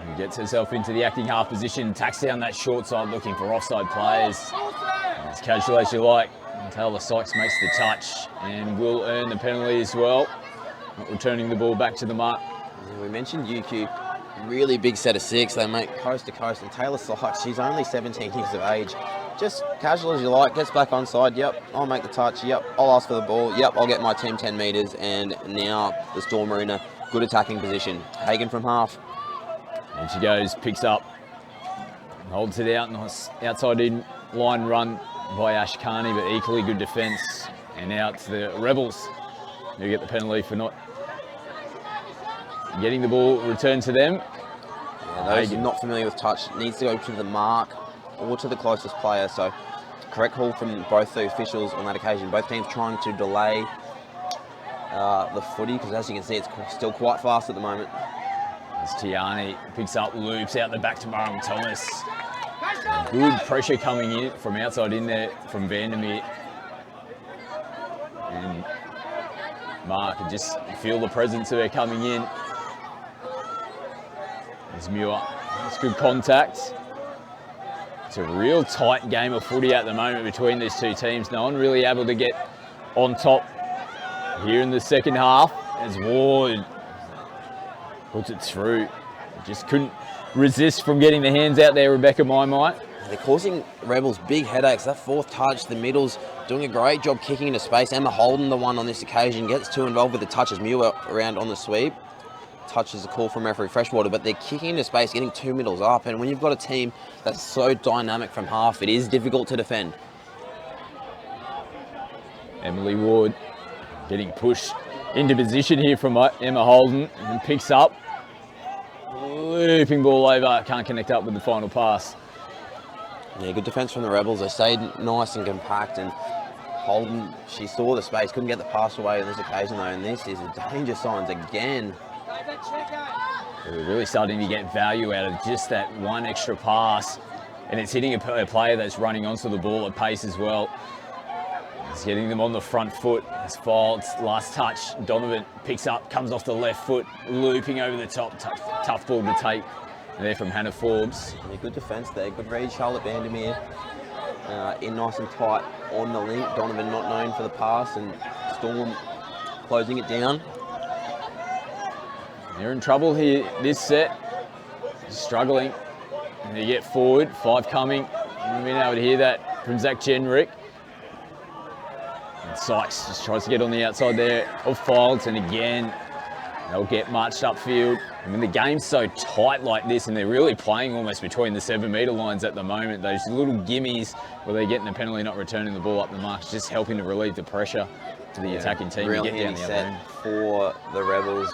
He gets herself into the acting half position, tacks down that short side looking for offside players. As casual as you like, Taylor Sykes makes the touch and will earn the penalty as well. Not returning the ball back to the mark. We mentioned UQ, really big set of 6. They make coast to coast, and Taylor Sykes, she's only 17 years of age. Just casual as you like, gets back onside. Yep, I'll make the touch. Yep, I'll ask for the ball. Yep, I'll get my team 10 metres. And now the Storm are in a good attacking position. Hagen from half. And she goes, picks up, holds it out, nice outside in line run by Ash Carney, but equally good defence. And now it's the Rebels who get the penalty for not getting the ball returned to them. Yeah, those not familiar with touch needs to go to the mark or to the closest player. So correct call from both the officials on that occasion. Both teams trying to delay the footy, because as you can see, it's still quite fast at the moment. As Tiani picks up, loops out the back to Murray Thomas. Good pressure coming in from outside in there from Vandermeer. And Mark can just feel the presence of her coming in. There's Muir. It's good contact. It's a real tight game of footy at the moment between these two teams. No one really able to get on top here in the second half as Ward puts it through. Just couldn't resist from getting the hands out there, Rebecca Maimai. They're causing Rebels big headaches. That fourth touch, the middle's doing a great job kicking into space. Emma Holden, the one on this occasion, gets too involved with the touches. Muir around on the sweep. Touches a call from referee Freshwater, but they're kicking into space, getting 2 middles up. And when you've got a team that's so dynamic from half, it is difficult to defend. Emily Ward getting pushed into position here from Emma Holden and picks up. Looping ball over, can't connect up with the final pass. Yeah, good defence from the Rebels. They stayed nice and compact, and Holden, she saw the space, couldn't get the pass away on this occasion though, and this is a danger signs again. We're really starting to get value out of just that one extra pass, and it's hitting a player that's running onto the ball at pace as well. It's getting them on the front foot. It's Files, last touch. Donovan picks up, comes off the left foot, looping over the top. Tough ball to take there from Hannah Forbes. Yeah, good defence there. Good read, Charlotte Vandermeer. In nice and tight on the link. Donovan not known for the pass, and Storm closing it down. They're in trouble here this set. Struggling. And they get forward. 5 coming. You've been able to hear that from Zach Jenrick. And Sykes just tries to get on the outside there of Files, and again, they'll get marched upfield. I mean, the game's so tight like this, and they're really playing almost between the 7 metre lines at the moment. Those little gimmies where they're getting the penalty, not returning the ball up the mark, just helping to relieve the pressure to the attacking team. Real to get down handy the other set end. for the Rebels.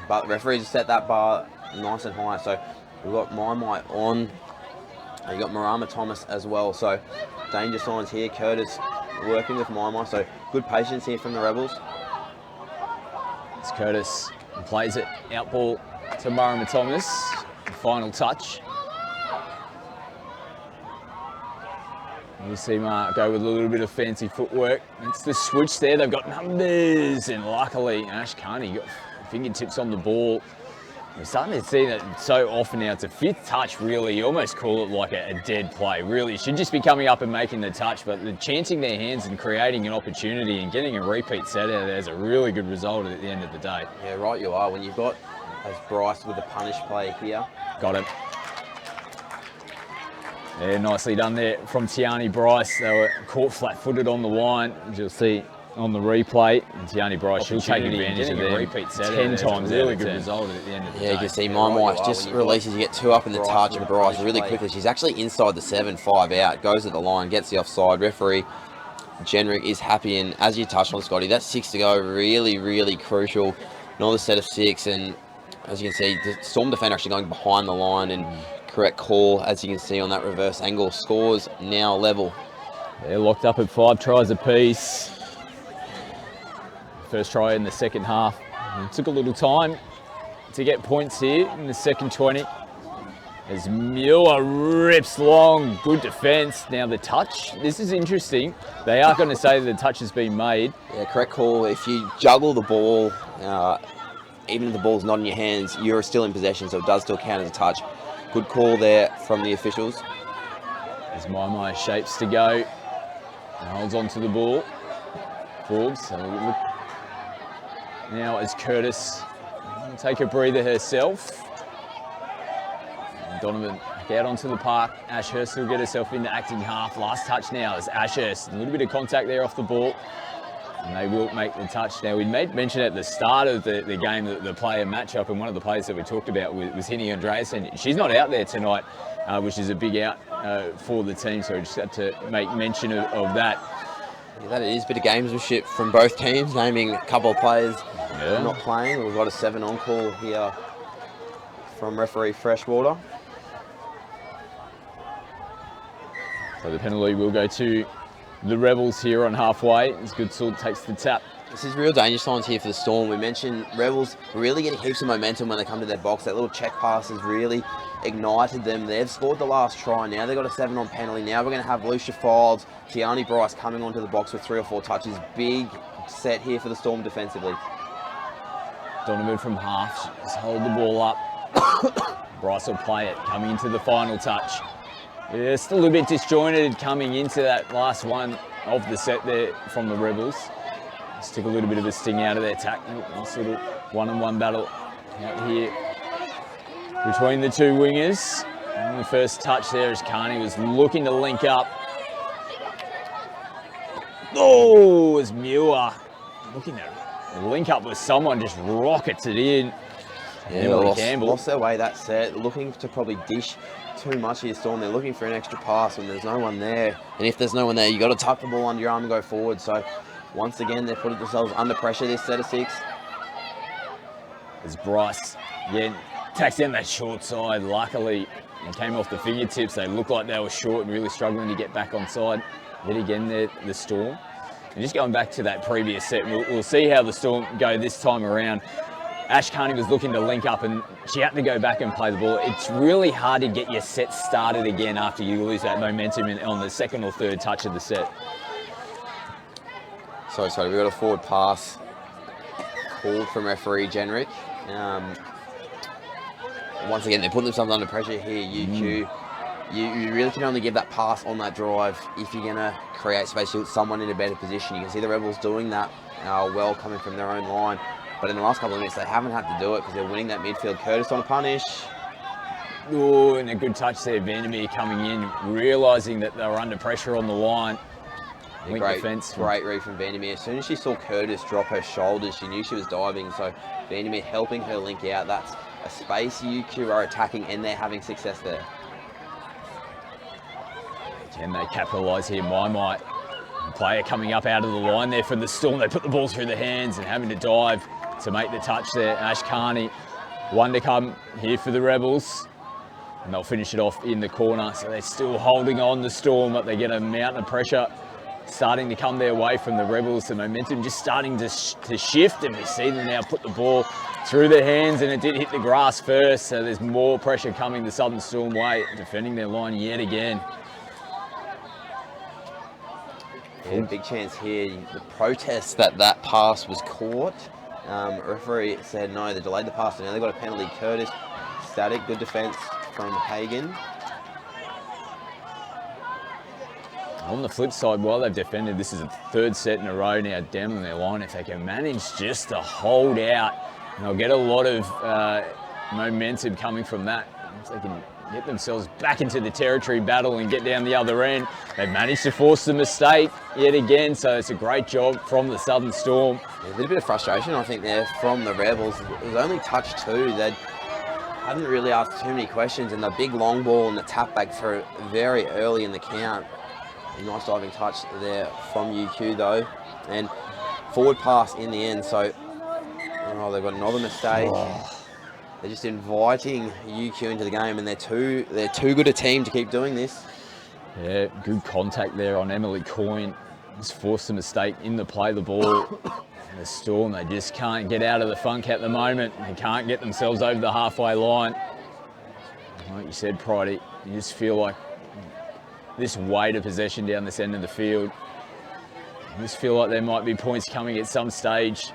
But the referees set that bar nice and high. So we've got Maimai on. You've got Marama Thomas as well. So danger signs here. Curtis working with Maimai. So good patience here from the Rebels. As Curtis plays it out ball to Marama Thomas. Final touch. We'll see Mark go with a little bit of fancy footwork. It's the switch there. They've got numbers, and luckily Ash Carney got fingertips on the ball. We're starting to see that so often now. It's a 5th touch, really. You almost call it like a dead play. Really, it should just be coming up and making the touch, but the chancing their hands and creating an opportunity and getting a repeat set out of there is a really good result at the end of the day. Yeah, right you are. When you've got as Bryce with the punish play here. Got it. Yeah, nicely done there from Tiani Bryce. They were caught flat-footed on the line, as you'll see on the replay. And Tiani Bryce, she'll take advantage of their repeat set 10 times. Really good result at the end of the day. Yeah, you can see Maimai just releases, you get 2 up in the touch, and Bryce really quickly. She's actually inside the 7-5 out, goes at the line, gets the offside. Referee Jenrick is happy, and as you touched on, Scotty, that's 6 to go. Really, really crucial. Another set of 6, and as you can see, the Storm defender actually going behind the line, and correct call, as you can see on that reverse angle. Scores now level. They're locked up at 5 tries apiece. First try in the second half. It took a little time to get points here in the second 20. As Muir rips long, good defence. Now the touch, this is interesting. They are going to say that the touch has been made. Yeah, correct call. If you juggle the ball, even if the ball's not in your hands, you're still in possession, so it does still count as a touch. Good call there from the officials. As Mai shapes to go, and holds on to the ball. Forbes, now as Curtis will take a breather herself. Donovan out onto the park. Ashurst will get herself into acting half. Last touch now is Ashurst. A little bit of contact there off the ball. And they will make the touch. Now, we made mention at the start of the game that the player matchup, and one of the players that we talked about was Henny Andreasen. She's not out there tonight, which is a big out for the team. So we just had to make mention of that. Yeah, that is a bit of gamesmanship from both teams, naming a couple of players not playing. We've got a 7 on call here from referee Freshwater. So the penalty will go to the Rebels here on halfway. As Goodsall takes the tap. This is real danger signs here for the Storm. We mentioned Rebels really getting heaps of momentum when they come to their box. That little check pass has really ignited them. They've scored the last try. Now they've got a 7 on penalty. Now we're going to have Lucia Fildes, Tiani Bryce coming onto the box with 3 or 4 touches. Big set here for the Storm defensively. Donovan from half, just hold the ball up. Bryce will play it, coming into the final touch. Yeah, still a bit disjointed coming into that last one of the set there from the Rebels. Let's take a little bit of a sting out of their tackle. Nice little one-on-one battle out here between the two wingers. And the first touch there as Carney was looking to link up. Oh, as Muir looking to link up with someone, just rockets it in. Yeah, lost their way that set, looking to probably dish too much here, Storm. They're looking for an extra pass when there's no one there. And if there's no one there, you've got to tuck the ball under your arm and go forward. So once again, they've put themselves under pressure this set of 6. As Bryce, tacks down that short side. Luckily, it came off the fingertips. They looked like they were short and really struggling to get back on side. Yet again, the Storm. And just going back to that previous set, we'll see how the Storm go this time around. Ash Carney was looking to link up and she had to go back and play the ball. It's really hard to get your set started again after you lose that momentum on the second or third touch of the set. Sorry, we've got a forward pass called from referee Jenrick. Once again, they're putting themselves under pressure here, UQ. You really can only give that pass on that drive if you're going to create space to put someone in a better position. You can see the Rebels doing that well coming from their own line. But in the last couple of minutes, they haven't had to do it because they're winning that midfield. Curtis on a punish. Oh, and a good touch there. Vandermeer coming in, realising that they were under pressure on the line. Great read from Vandermeer. As soon as she saw Curtis drop her shoulders, she knew she was diving. So Vandermeer helping her link out. That's a space UQ are attacking and they're having success there. Can they capitalise here? My player coming up out of the line there from the Storm. They put the ball through the hands and having to dive to make the touch there. Ash Carney, one to come here for the Rebels. And they'll finish it off in the corner. So they're still holding on the Storm, but they get a mountain of pressure starting to come their way from the Rebels. The momentum just starting to shift, and we see them now put the ball through their hands, and it did hit the grass first. So there's more pressure coming the Southern Storm way, defending their line yet again. Yeah, big chance here. The protest that pass was caught. Referee said no, they delayed the pass, and now they've got a penalty. Curtis, static, good defence from Hagen. On the flip side, while they've defended, this is a third set in a row now down on their line. If they can manage just to hold out, and they'll get a lot of momentum coming from that. If they can get themselves back into the territory battle and get down the other end. They've managed to force the mistake yet again, so it's a great job from the Southern Storm. Yeah, a little bit of frustration, I think, there from the Rebels. It was only touch 2. They hadn't really asked too many questions, and the big long ball and the tap back for very early in the count. A nice diving touch there from UQ, though. And forward pass in the end, so they've got another mistake. They're just inviting UQ into the game, and they're too good a team to keep doing this. Yeah, good contact there on Emily Coyne. Just forced a mistake in the play the ball. And the Storm, they just can't get out of the funk at the moment. They can't get themselves over the halfway line. like you said, Pride, you just feel like this weight of possession down this end of the field. I just feel like there might be points coming at some stage.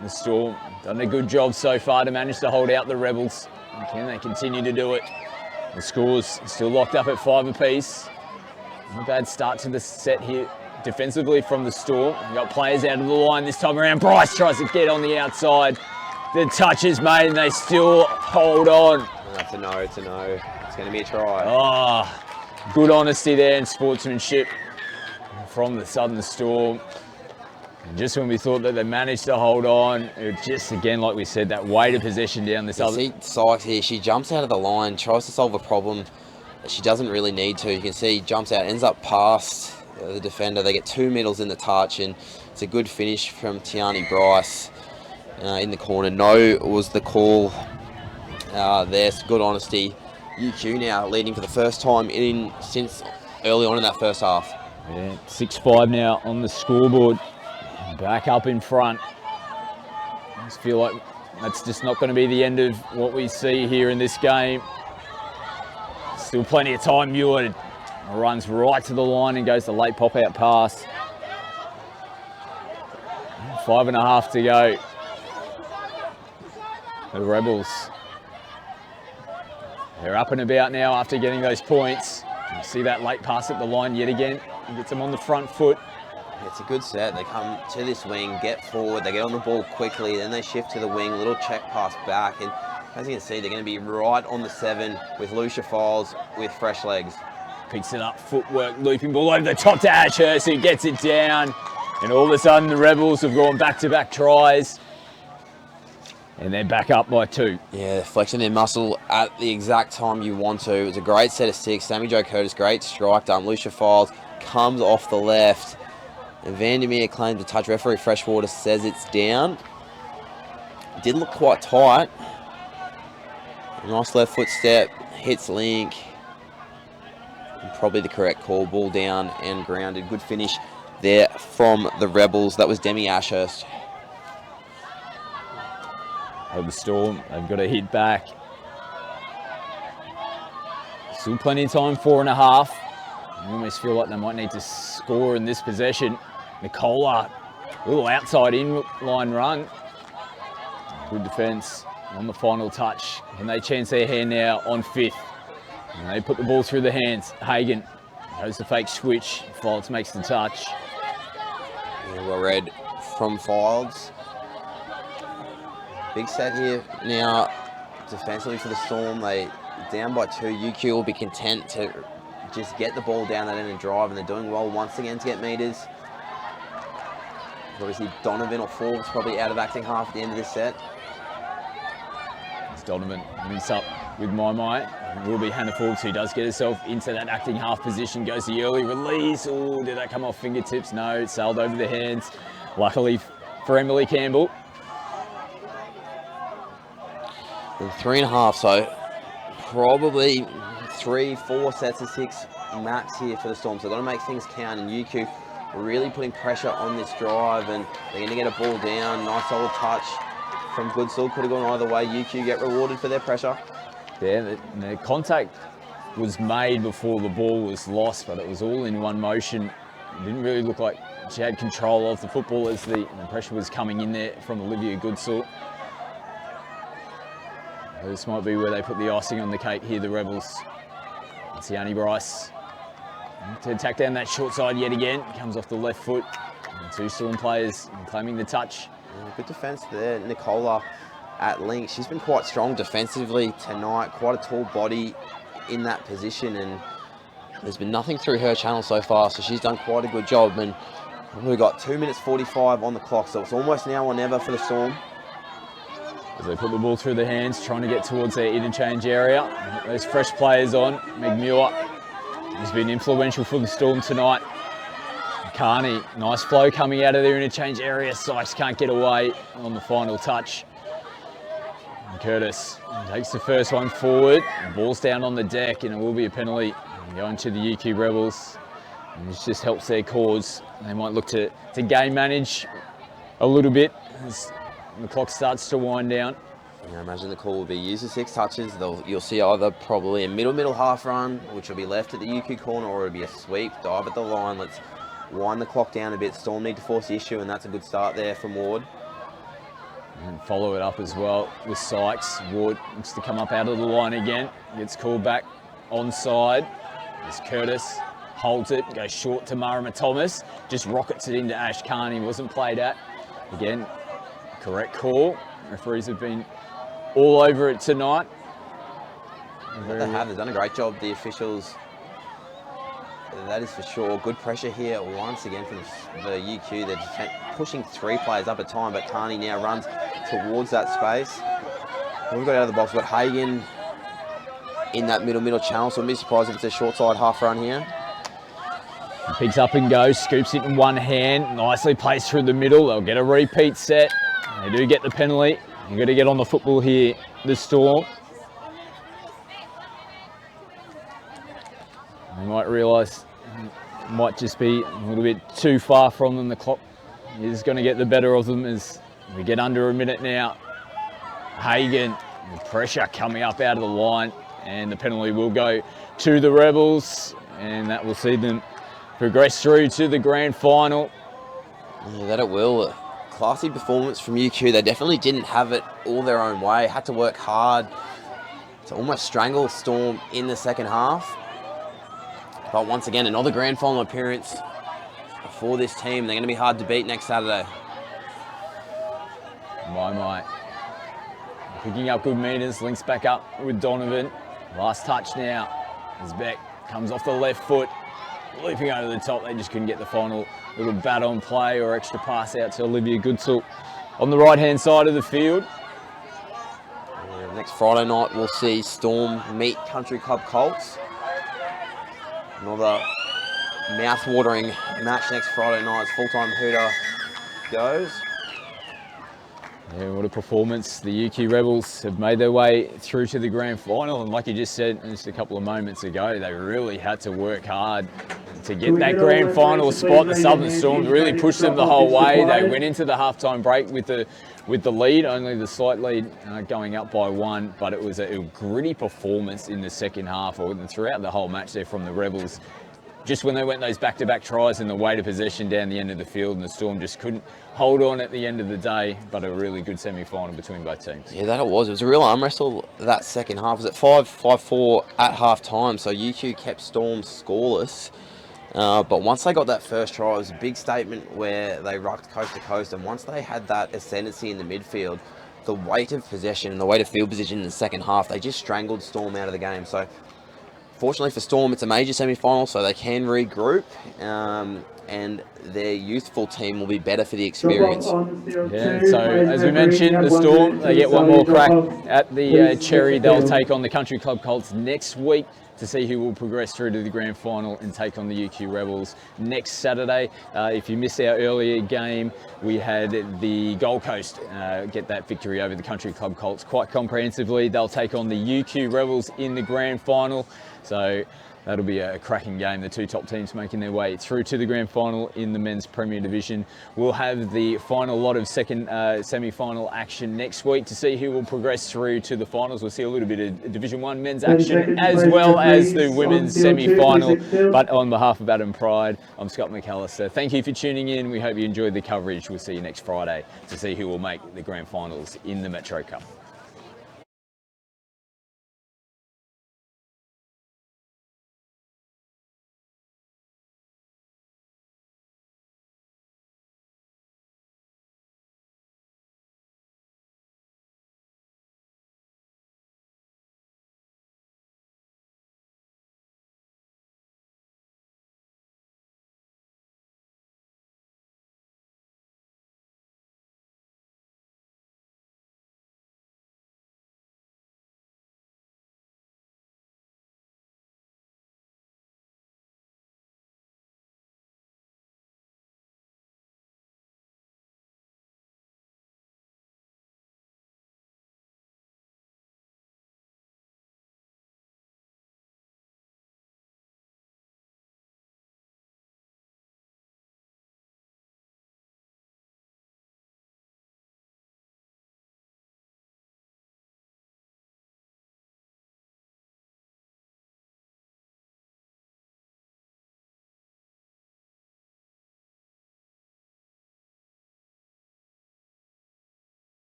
The Storm done a good job so far to manage to hold out the Rebels. Can they continue to do it? The score's still locked up at 5 apiece. Not a bad start to the set here defensively from the Storm. We've got players out of the line this time around. Bryce tries to get on the outside. The touch is made and they still hold on. It's a no, it's a no. It's going to be a try. Oh, good honesty there and sportsmanship from the Southern Storm. And just when we thought that they managed to hold on, it was just, again, like we said, that weight of possession down this other... See Sykes here, she jumps out of the line, tries to solve a problem that she doesn't really need to. You can see jumps out, ends up past the defender. They get 2 medals in the touch, and it's a good finish from Tiani Bryce in the corner. No was the call there. Good honesty. UQ now leading for the first time since early on in that first half. Yeah, 6-5 now on the scoreboard. Back up in front. I just feel like that's just not going to be the end of what we see here in this game. Still plenty of time. Muir runs right to the line and goes the late pop-out pass. 5.5 to go. The Rebels, they're up and about now after getting those points. You see that late pass at the line yet again. He gets them on the front foot. It's a good set. They come to this wing, get forward, they get on the ball quickly, then they shift to the wing, little check pass back, and as you can see, they're going to be right on the 7 with Lucia Files with fresh legs. Picks it up, footwork, looping ball over the top to Ashurst, who gets it down, and all of a sudden the Rebels have gone back-to-back tries, and they're back up by 2. Yeah, they're flexing their muscle at the exact time you want to. It was a great set of 6. Sammy Jo Curtis, great strike done. Lucia Files comes off the left. And Vandermeer claims a touch. Referee Freshwater says it's down. It did look quite tight. Nice left foot step. Hits Link. And probably the correct call. Ball down and grounded. Good finish there from the Rebels. That was Demi Ashurst. Oh, the Storm, they've got to hit back. Still plenty of time, 4.5. I almost feel like they might need to score in this possession. Nicola, a little outside in-line run. Good defence on the final touch. And they chance their hand now on 5th. And they put the ball through the hands. Hagen goes the fake switch. Files makes the touch. Yeah, well read from Files. Big set here now defensively for the Storm. They down by 2. UQ will be content to just get the ball down that end and drive, and they're doing well once again to get meters. Obviously Donovan or Forbes probably out of acting half at the end of this set. It's Donovan links up with Mai. It will be Hannah Forbes who does get herself into that acting half position. Goes the early release. Oh, did that come off fingertips? No, it sailed over the hands. Luckily for Emily Campbell. And 3.5, so probably 3-4 sets of 6 max here for the Storm. So they've got to make things count, and UQ really putting pressure on this drive, and they're going to get a ball down. Nice solid touch from Goodsill. Could have gone either way. UQ get rewarded for their pressure. Yeah, the contact was made before the ball was lost, but it was all in one motion. It didn't really look like she had control of the football as the pressure was coming in there from Olivia Goodsill. This might be where they put the icing on the cake here, the Rebels. Tiani Bryce to attack down that short side yet again. Comes off the left foot. And 2 Storm players claiming the touch. Good defence there. Nicola at link. She's been quite strong defensively tonight. Quite a tall body in that position, and there's been nothing through her channel so far, so she's done quite a good job. And we've got 2 minutes 45 on the clock, so it's almost now or never for the Storm. As they put the ball through the hands, trying to get towards their interchange area. Those fresh players on. Meg Muir has been influential for the Storm tonight. Carney, nice flow coming out of their interchange area. Sykes can't get away on the final touch. And Curtis takes the first one forward. The ball's down on the deck, and it will be a penalty going to the UQ Rebels. And this just helps their cause. They might look to game manage a little bit as the clock starts to wind down. I imagine the call will be use the 6 touches. You'll see either probably a middle half run, which will be left at the UQ corner, or it'll be a sweep, dive at the line. Let's wind the clock down a bit. Storm need to force the issue, and that's a good start there from Ward. And follow it up as well with Sykes. Ward looks to come up out of the line again. Gets called back onside. There's Curtis. Holds it. Goes short to Marama Thomas. Just rockets it into Ash Carney. Wasn't played at. Again, correct call. Referees have been all over it tonight. They have. They've done a great job, the officials. That is for sure. Good pressure here once again from the UQ. They're pushing 3 players up at a time, but Tarney now runs towards that space. We've got out of the box. We've got Hagen in that middle channel, so I'm surprised if it's a short side half run here. Picks up and goes, scoops it in one hand, nicely placed through the middle. They'll get a repeat set. They do get the penalty. You've got to get on the football here, the Storm. They might realise it might just be a little bit too far from them. The clock is going to get the better of them as we get under a minute now. Hagen, the pressure coming up out of the line, and the penalty will go to the Rebels, and that will see them progress through to the grand final. Yeah, that it will. Classy performance from UQ. They definitely didn't have it all their own way. Had to work hard to almost strangle Storm in the second half. But once again, another grand final appearance for this team. They're going to be hard to beat next Saturday. My. Picking up good meters, links back up with Donovan. Last touch now as Beck comes off the left foot, leaping over the top. They just couldn't get the final little bat on play or extra pass out to Olivia Goodsook on the right-hand side of the field. Yeah, next Friday night, we'll see Storm meet Country Club Colts. Another mouth-watering match next Friday night as full-time Hooter goes. Yeah, what a performance. The UQ Rebels have made their way through to the grand final, and like you just said just a couple of moments ago, they really had to work hard to get that grand final spot. The Southern Storm really pushed them the whole way. They went into the halftime break with the lead, only the slight lead going up by 1, but it was a gritty performance in the second half, or throughout the whole match there from the Rebels. Just when they went those back-to-back tries and the weight of possession down the end of the field, and the Storm just couldn't hold on at the end of the day, but a really good semi-final between both teams. Yeah, that it was. It was a real arm wrestle that second half. It was at 5-4 at half-time, so UQ kept Storm scoreless. But once they got that first try, it was a big statement where they rocked coast to coast, and once they had that ascendancy in the midfield, the weight of possession and the weight of field position in the second half, they just strangled Storm out of the game. So fortunately for Storm, it's a major semi-final, so they can regroup, and their youthful team will be better for the experience. Yeah, so as we mentioned, the Storm, they get one more crack at the Cherry. They'll take on the Country Club Colts next week to see who will progress through to the grand final and take on the UQ Rebels next Saturday. If you missed our earlier game, we had the Gold Coast get that victory over the Country Club Colts quite comprehensively. They'll take on the UQ Rebels in the grand final. So that'll be a cracking game. The two top teams making their way through to the grand final in the men's Premier Division. We'll have the final lot of second semi-final action next week to see who will progress through to the finals. We'll see a little bit of Division 1 men's action as well as the women's semi-final. But on behalf of Adam Pride, I'm Scott McAllister. Thank you for tuning in. We hope you enjoyed the coverage. We'll see you next Friday to see who will make the grand finals in the Metro Cup.